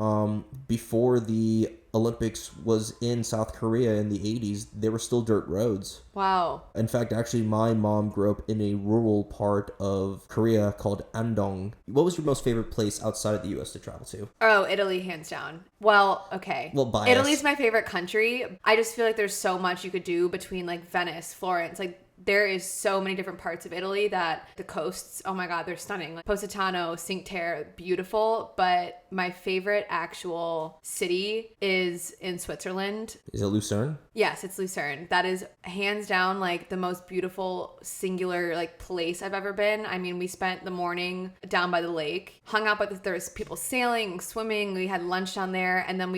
before the Olympics was in South Korea in the 80s, they were still dirt roads. Wow. In fact, actually, my mom grew up in a rural part of Korea called Andong. What was your most favorite place outside of the U.S. to travel to? Oh, Italy, hands down. Well, okay. Well, bias. Italy's my favorite country. I just feel like there's so much you could do between like Venice, Florence, like there is so many different parts of Italy that the coasts, oh my God, they're stunning. Like Positano, Cinque Terre, beautiful. But my favorite actual city is in Switzerland. Is it Lucerne? Yes, it's Lucerne. That is hands down like the most beautiful singular like place I've ever been. I mean, we spent the morning down by the lake, hung out there was people sailing, swimming. We had lunch down there, and then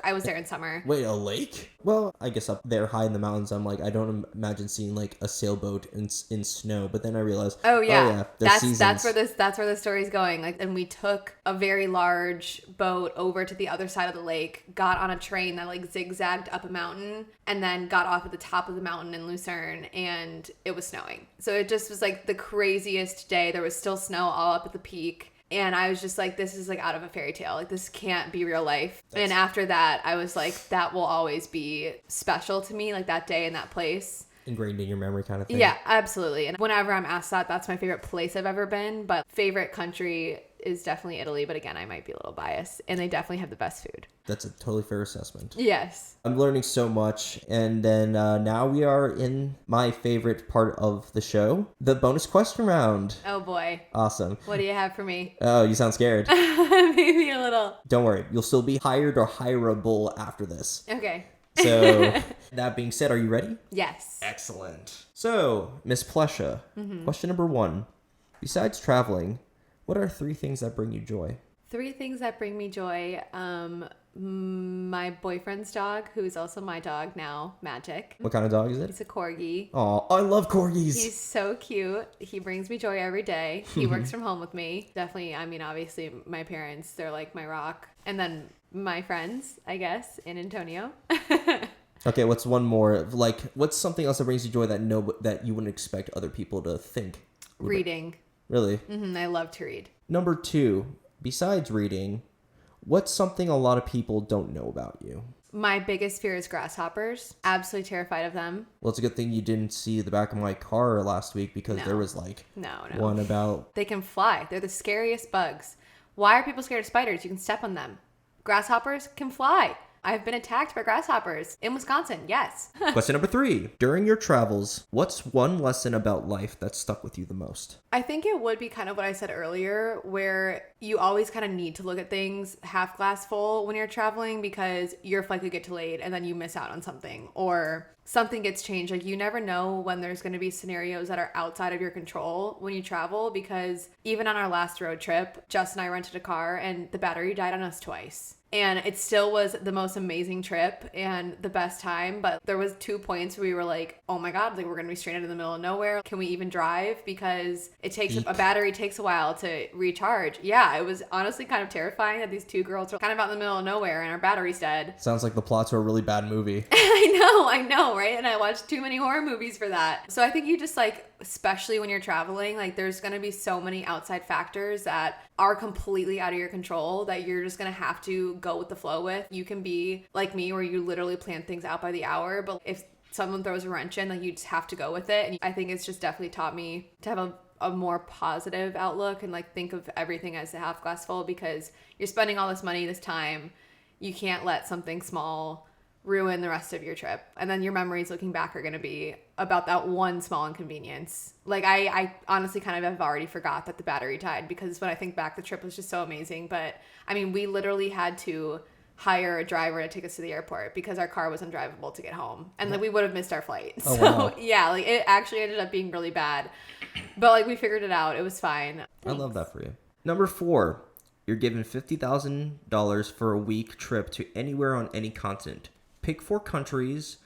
I was there in summer. Wait, a lake? Well, I guess up there high in the mountains, I'm like, I don't imagine seeing like a sailboat in snow. But then I realized, that's where the story's going. Like, and we took a very large boat over to the other side of the lake, got on a train that like zigzagged up a mountain, and then got off at the top of the mountain in Lucerne, and it was snowing. So it just was like the craziest day. There was still snow all up at the peak. And I was just like, this is like out of a fairy tale. Like, this can't be real life. And after that, I was like, that will always be special to me, like that day and that place. Ingrained in your memory kind of thing. Yeah, absolutely. And whenever I'm asked that, that's my favorite place I've ever been. But favorite country is definitely Italy. But again, I might be a little biased. And they definitely have the best food. That's a totally fair assessment. Yes. I'm learning so much. And then now we are in my favorite part of the show, the bonus question round. Oh, boy. Awesome. What do you have for me? Oh, you sound scared. Maybe a little. Don't worry. You'll still be hired or hireable after this. Okay. So, that being said, are you ready? Yes. Excellent. So, Miss Plesha, question number 1. Besides traveling, what are 3 things that bring you joy? 3 things that bring me joy. My boyfriend's dog, who's also my dog now, Magic. What kind of dog is it? He's a corgi. Oh, I love corgis. He's so cute. He brings me joy every day. He works from home with me. Definitely, I mean, obviously, my parents, they're like my rock. And then my friends, I guess, in Antonio. Okay, what's one more? Like, what's something else that brings you joy that you wouldn't expect other people to think? Reading. Really? I love to read. Number 2, besides reading, what's something a lot of people don't know about you? My biggest fear is grasshoppers. Absolutely terrified of them. Well, it's a good thing you didn't see the back of my car last week because there was like one about... They can fly. They're the scariest bugs. Why are people scared of spiders? You can step on them. Grasshoppers can fly. I've been attacked by grasshoppers in Wisconsin, yes. Question number 3. During your travels, what's one lesson about life that stuck with you the most? I think it would be kind of what I said earlier, where you always kind of need to look at things half glass full when you're traveling because your flight could get delayed and then you miss out on something or something gets changed. Like, you never know when there's going to be scenarios that are outside of your control when you travel, because even on our last road trip, Jess and I rented a car and the battery died on us twice. And it still was the most amazing trip and the best time. But there was 2 points where we were like, oh my God, like, we're going to be stranded in the middle of nowhere. Can we even drive? Because it takes a battery takes a while to recharge. Yeah, it was honestly kind of terrifying that these 2 girls were kind of out in the middle of nowhere and our battery's dead. Sounds like the plot to a really bad movie. I know, right? And I watched too many horror movies for that. So I think you just like, especially when you're traveling, like, there's going to be so many outside factors that are completely out of your control that you're just going to have to go with the flow with. You can be like me where you literally plan things out by the hour, but if someone throws a wrench in, like you just have to go with it. And I think it's just definitely taught me to have a more positive outlook and like think of everything as a half glass full, because you're spending all this money, this time. You can't let something small ruin the rest of your trip. And then your memories looking back are going to be about that one small inconvenience. Like I honestly kind of have already forgot that the battery died, because when I think back, the trip was just so amazing. But I mean, we literally had to hire a driver to take us to the airport because our car was undrivable to get home. And like we would have missed our flight. Oh, so wow. yeah, like it actually ended up being really bad. But like we figured it out. It was fine. I love that for you. Number 4, you're given $50,000 for a week trip to anywhere on any continent. Pick 4 countries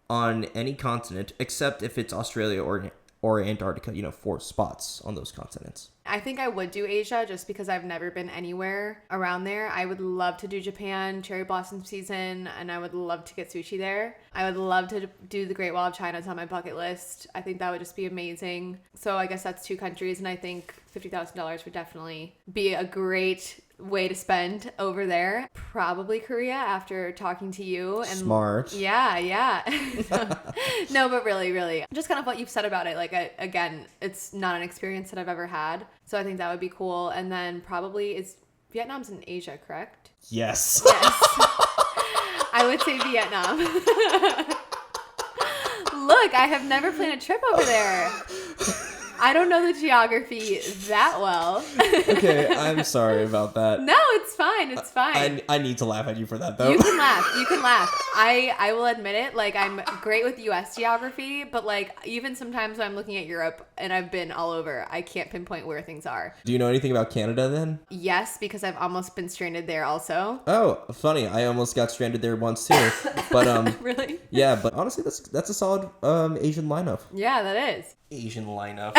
on any continent, except if it's Australia or Antarctica, 4 spots on those continents. I think I would do Asia just because I've never been anywhere around there. I would love to do Japan, cherry blossom season, and I would love to get sushi there. I would love to do the Great Wall of China. It's on my bucket list. I think that would just be amazing. So I guess that's 2 countries, and I think $50,000 would definitely be a great way to spend over there. Probably Korea after talking to you. And Smart. Yeah. No, but really, just kind of what you've said about it. Like, again, it's not an experience that I've ever had. So I think that would be cool. And then probably Vietnam's in Asia, correct? Yes. Yes. I would say Vietnam. Look, I have never planned a trip over there. I don't know the geography that well. Okay, I'm sorry about that. No, it's fine. It's fine. I need to laugh at you for that, though. You can laugh. I will admit it. Like, I'm great with U.S. geography, but like even sometimes when I'm looking at Europe and I've been all over, I can't pinpoint where things are. Do you know anything about Canada then? Yes, because I've almost been stranded there also. Oh, funny. I almost got stranded there once too. But Really? yeah, but honestly that's a solid Asian lineup. Yeah, that is. Asian lineup.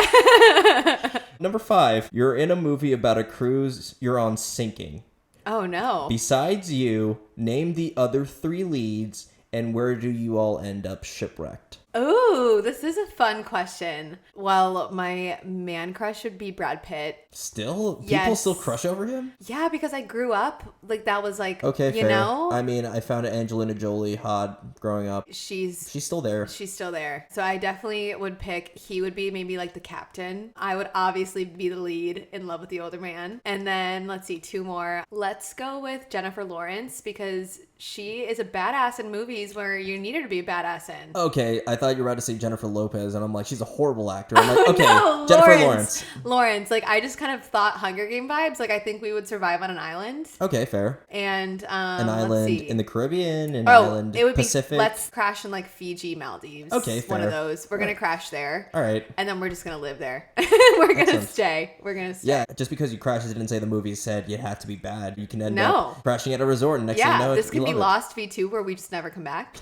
Number 5, you're in a movie about a cruise you're on sinking. Oh no. Besides you, name the other 3 leads, and where do you all end up shipwrecked? Ooh, this is a fun question. Well, my man crush would be Brad Pitt. Still? People Yes. still crush over him? Yeah, because I grew up, like that was like, Okay, you fair. know? I mean, I found Angelina Jolie hot growing up. She's She's still there. still there. So I definitely would pick, he would be maybe like the captain. I would obviously be the lead in love with the older man. And then let's see, 2 more. Let's go with Jennifer Lawrence because she is a badass in movies where you need her to be a badass in. Okay, I thought you were about to say Jennifer Lopez, and I'm like, she's a horrible actor. I'm like, okay, No, Jennifer Lawrence. Lawrence, like I just kind of thought Hunger Game vibes. Like I think we would survive on an island. Okay, fair. And An let's island see. in the Caribbean, an Oh, island it would Pacific. be let's crash in like Fiji, Maldives. Okay, One of fair. those. We're gonna crash there. All right. And then we're just gonna live there. We're gonna Excellent. stay. We're gonna stay. Yeah, just because you crashed, it didn't say the movie said you had to be bad. You can end No. up crashing at a resort, and next thing you know, this could you be love Lost V2 where we just never come back.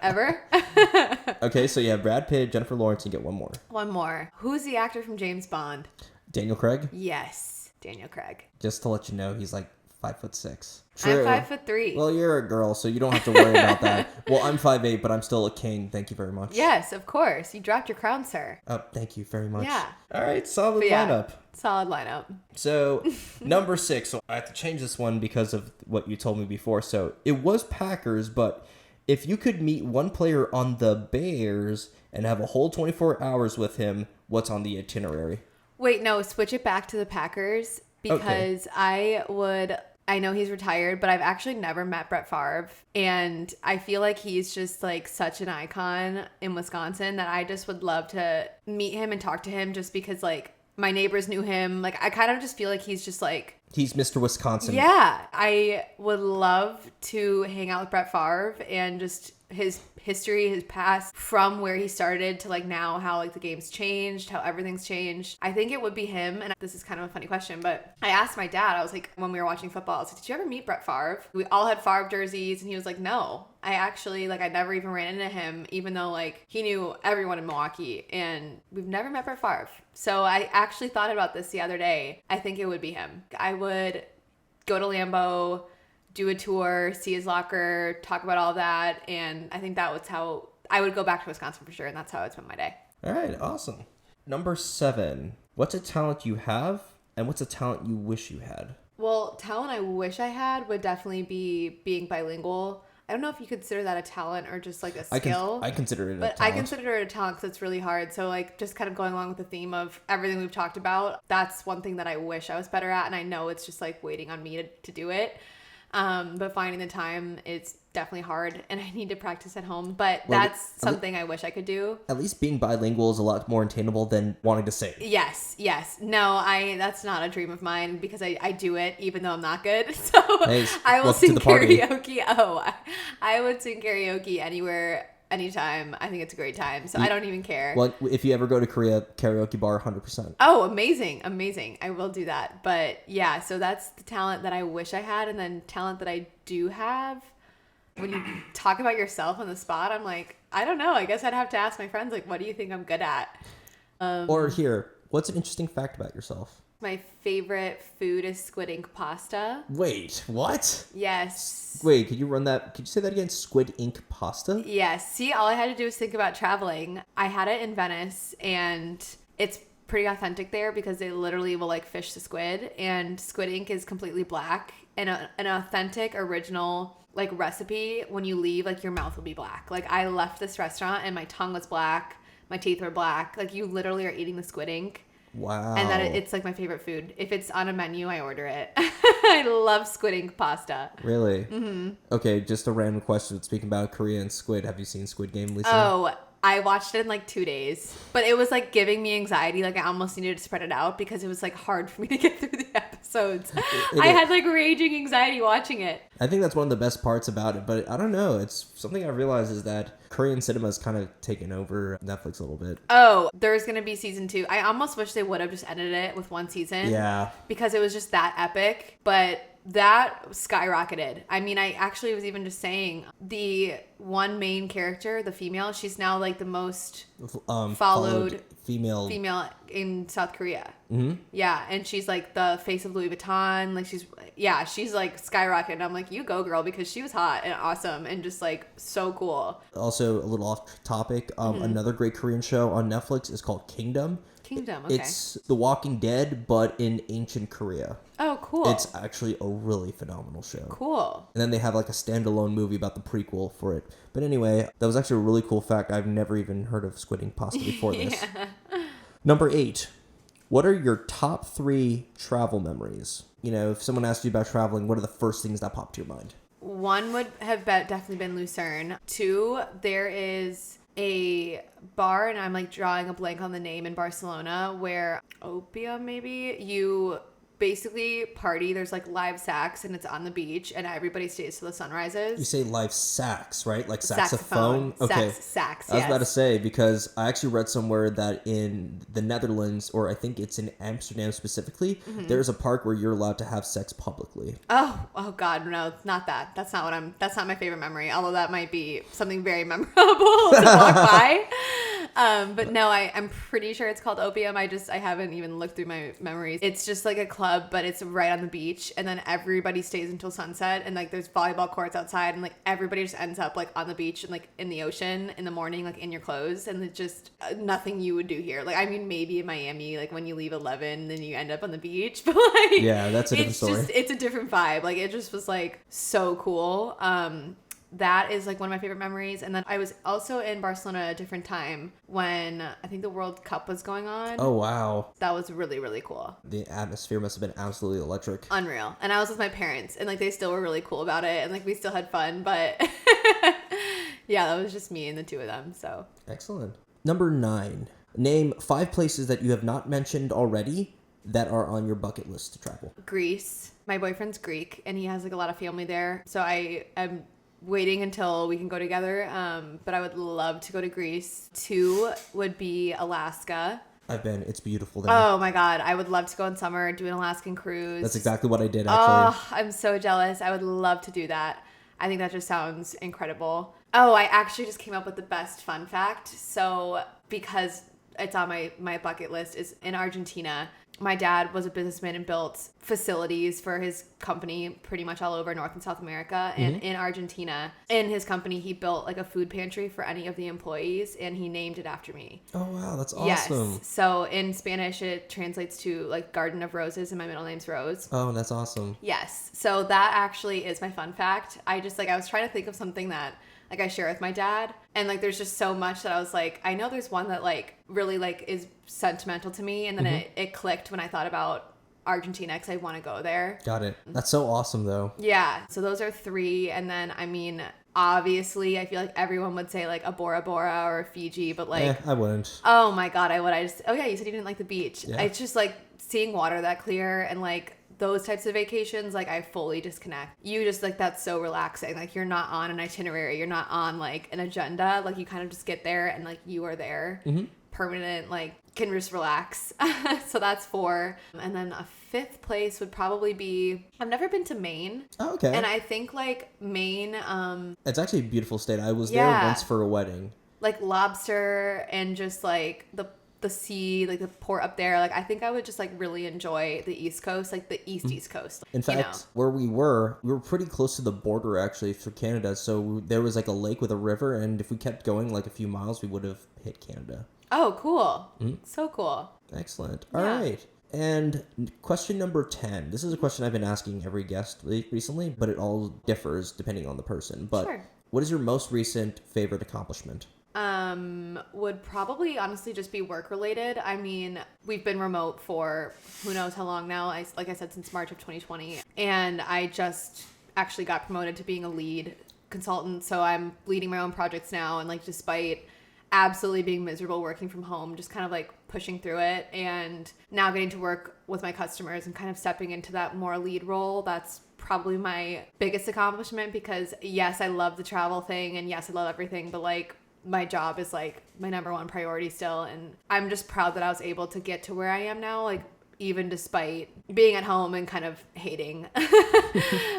Ever. it. Okay, so you have Brad Pitt, Jennifer Lawrence, and you get one more. One more. Who's the actor from James Bond? Daniel Craig. Yes, Daniel Craig. Just to let you know, he's like 5'6". I'm 5'3". Well, you're a girl, so you don't have to worry about that. Well, I'm 5'8", but I'm still a king. Thank you very much. Yes, of course. You dropped your crown, sir. Oh, thank you very much. Yeah. All right, solid But yeah. lineup. Solid lineup. So, number 6. So I have to change this one because of what you told me before. So it was Packers, but if you could meet one player on the Bears and have a whole 24 hours with him, what's on the itinerary? Wait, no, switch it back to the Packers because I know he's retired, but I've actually never met Brett Favre. And I feel like he's just like such an icon in Wisconsin that I just would love to meet him and talk to him just because like my neighbors knew him. Like I kind of just feel like he's just like, He's Mr. Wisconsin. yeah, I would love to hang out with Brett Favre and just his history, his past from where he started to like now, how like the game's changed, how everything's changed. I think it would be him. And this is kind of a funny question, but I asked my dad, I was like, when we were watching football, I was like, did you ever meet Brett Favre? We all had Favre jerseys. And he was like, no, I actually like, I never even ran into him, even though like he knew everyone in Milwaukee and we've never met Brett Favre. So I actually thought about this the other day. I think it would be him. I would go to Lambeau, do a tour, see his locker, talk about all that. And I think that was how I would go back to Wisconsin for sure. And that's how I would spend my day. All right, awesome. Number 7. What's a talent you have and what's a talent you wish you had? Well, talent I wish I had would definitely be being bilingual. I don't know if you consider that a talent or just like a skill. I consider it a But talent. I consider it a talent because it's really hard. So like just kind of going along with the theme of everything we've talked about, that's one thing that I wish I was better at. And I know it's just like waiting on me to do it. But finding the time, it's definitely hard and I need to practice at home. But that's something I wish I could do. At least being bilingual is a lot more attainable than wanting to sing. Yes. No, that's not a dream of mine because I do it even though I'm not good. So Hey, I will welcome to sing the party. karaoke. I would sing karaoke anywhere, anytime. I think it's a great time. So I don't even care. Well, if you ever go to Korea, karaoke bar, 100%. Oh, amazing. I will do that. But yeah, so that's the talent that I wish I had. And then talent that I do have. When you talk about yourself on the spot, I'm like, I don't know. I guess I'd have to ask my friends, like, what do you think I'm good at? Or here, what's an interesting fact about yourself? My favorite food is squid ink pasta. Wait, what? Yes. Wait, could you say that again? Squid ink pasta? Yes. See, all I had to do was think about traveling. I had it in Venice, and it's pretty authentic there because they literally will like fish the squid, and squid ink is completely black. And an authentic, original like recipe, when you leave, like your mouth will be black. Like I left this restaurant and my tongue was black, my teeth were black. Like you literally are eating the squid ink. Wow. And that it's like my favorite food. If it's on a menu, I order it. I love squid ink pasta. Really? Mm-hmm. Okay, just a random question. Speaking about Korea and squid, have you seen Squid Game, Lisa? Oh, I watched it in like 2 days. But it was like giving me anxiety. Like I almost needed to spread it out because it was like hard for me to get through the episodes. I had like raging anxiety watching it. I think that's one of the best parts about it, but I don't know. It's something I realize is that Korean cinema has kind of taken over Netflix a little bit. Oh, there's going to be season 2. I almost wish they would have just ended it with one season. Yeah. Because it was just that epic. But that skyrocketed. I mean, I actually was even just saying the one main character, the female, she's now like the most followed female in South Korea. Mm-hmm. Yeah, and she's like the face of Louis Vuitton. Like she's like skyrocketed. I'm like, you go, girl, because she was hot and awesome and just like so cool. Also, a little off topic. Another great Korean show on Netflix is called Kingdom. Okay. It's The Walking Dead, but in ancient Korea. Oh, cool. It's actually a really phenomenal show. Cool. And then they have like a standalone movie about the prequel for it. But anyway, that was actually a really cool fact. I've never even heard of squid ink pasta before this. Number 8. What are your top 3 travel memories? You know, if someone asked you about traveling, what are the first things that pop to your mind? 1 would have definitely been Lucerne. 2, there is a bar, and I'm like drawing a blank on the name, in Barcelona, where Opium, maybe, you basically party. There's like live sax and it's on the beach and everybody stays till the sun rises. You say live sax, right? Like saxophone? Okay. I was about to say, because I actually read somewhere that in the Netherlands, or I think it's in Amsterdam specifically, there's a park where you're allowed to have sex publicly. Oh God, no, not that. That's not my favorite memory, although that might be something very memorable to walk by. But no, I'm pretty sure it's called Opium. I haven't even looked through my memories. It's just like a club, but it's right on the beach, and then everybody stays until sunset, and like there's volleyball courts outside, and like everybody just ends up like on the beach and like in the ocean in the morning, like in your clothes, and it's just nothing you would do here. Like, I mean, maybe in Miami, like when you leave 11, then you end up on the beach, but like, yeah, that's a different story. It's a different vibe. Like, it just was like so cool. That is like one of my favorite memories. And then I was also in Barcelona at a different time when I think the World Cup was going on. Oh, wow. That was really, really cool. The atmosphere must have been absolutely electric. Unreal. And I was with my parents, and like they still were really cool about it, and like we still had fun, but yeah, that was just me and the two of them. So excellent. Number 9. Name 5 places that you have not mentioned already that are on your bucket list to travel. Greece. My boyfriend's Greek, and he has like a lot of family there. So I am waiting until we can go together, but I would love to go to Greece. 2 would be Alaska. I've been. It's beautiful there. Oh my God. I would love to go in summer, do an Alaskan cruise. That's exactly what I did, actually. Oh, I'm so jealous. I would love to do that. I think that just sounds incredible. Oh, I actually just came up with the best fun fact. So because it's on my bucket list, is in Argentina. my dad was a businessman and built facilities for his company pretty much all over North and South America. And in Argentina, in his company, he built like a food pantry for any of the employees, and he named it after me. Oh, wow. That's awesome. Yes. So in Spanish, it translates to like Garden of Roses, and my middle name's Rose. Oh, that's awesome. Yes. So that actually is my fun fact. I was trying to think of something that like I share with my dad, and like there's just so much that I was like, I know there's one that like really like is sentimental to me, and then it clicked when I thought about Argentina because I want to go there. Got it. That's so awesome though. Yeah. So those are 3, and then I mean, obviously I feel like everyone would say like a Bora Bora or Fiji, but like I wouldn't. oh my god, I would. Oh yeah, you said you didn't like the beach. Yeah. It's just like seeing water that clear and like those types of vacations, like I fully disconnect. You just like, that's so relaxing. Like you're not on an itinerary. You're not on like an agenda. Like you kind of just get there and like you are there. Permanent, like can just relax. So that's 4. And then a 5th place would probably be, I've never been to Maine. Oh, okay. And I think like Maine, it's actually a beautiful state. I was there once for a wedding. Like lobster and just like the sea, like the port up there. Like I think I would just like really enjoy the East Coast, like the East Coast. In fact, where we were pretty close to the border actually for Canada. So there was like a lake with a river, and if we kept going like a few miles, we would have hit Canada. Oh, cool. So cool. Excellent. All right. And question number 10. This is a question I've been asking every guest recently, but it all differs depending on the person. But what is your most recent favorite accomplishment? Would probably honestly just be work related. I mean, we've been remote for who knows how long now. Like I said, since March of 2020. And I just actually got promoted to being a lead consultant. So I'm leading my own projects now. And like, despite absolutely being miserable working from home, just kind of like pushing through it, and now getting to work with my customers and kind of stepping into that more lead role. That's probably my biggest accomplishment, because yes, I love the travel thing, and yes, I love everything, but like my job is like my number one priority still. And I'm just proud that I was able to get to where I am now, like even despite being at home and kind of hating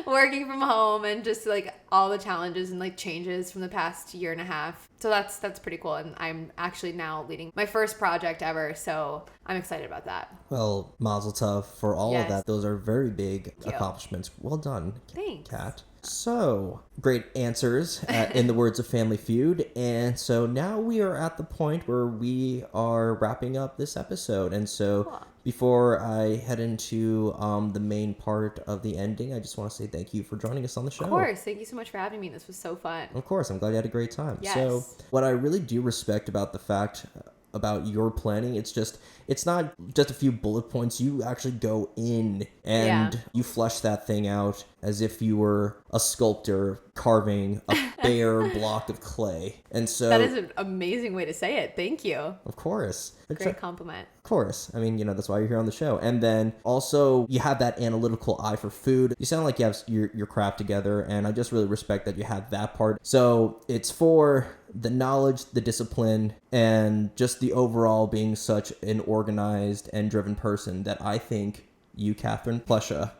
working from home and just like all the challenges and like changes from the past year and a half. So that's pretty cool. And I'm actually now leading my first project ever. So I'm excited about that. Well, mazel tov for all of that. Those are very big accomplishments. Well done, Thanks. Kat. So, great answers in the words of Family Feud. And so now we are at the point where we are wrapping up this episode. And so before I head into the main part of the ending, I just want to say thank you for joining us on the show. Of course. Thank you so much for having me. This was so fun. Of course. I'm glad you had a great time. Yes. So what I really do respect about the fact about your planning, it's not just a few bullet points. You actually go in and you flesh that thing out as if you were a sculptor carving a bare block of clay. And so that is an amazing way to say it. Thank you. Of course. Great compliment. Of course. I mean, that's why you're here on the show. And then also you have that analytical eye for food. You sound like you have your craft together, and I just really respect that you have that part. So it's for the knowledge, the discipline, and just the overall being such an organized and driven person that I think you, Kathryn Plesha,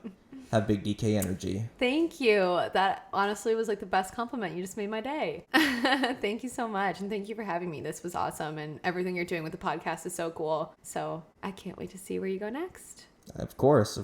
have big DK energy. Thank you. That honestly was like the best compliment. You just made my day. Thank you so much. And thank you for having me. This was awesome. And everything you're doing with the podcast is so cool. So I can't wait to see where you go next. Of course.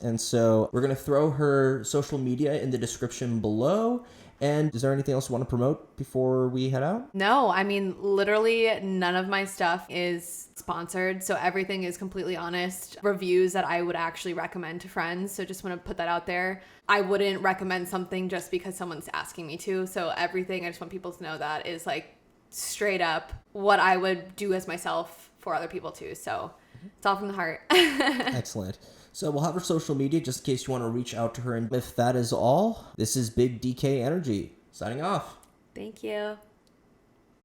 And so we're going to throw her social media in the description below. And is there anything else you want to promote before we head out? No, I mean, literally none of my stuff is sponsored. So everything is completely honest reviews that I would actually recommend to friends. So just want to put that out there. I wouldn't recommend something just because someone's asking me to. So everything, I just want people to know that is like straight up what I would do as myself for other people too. So it's all from the heart. Excellent. So we'll have her social media just in case you want to reach out to her. And if that is all, this is Big DK Energy signing off. Thank you.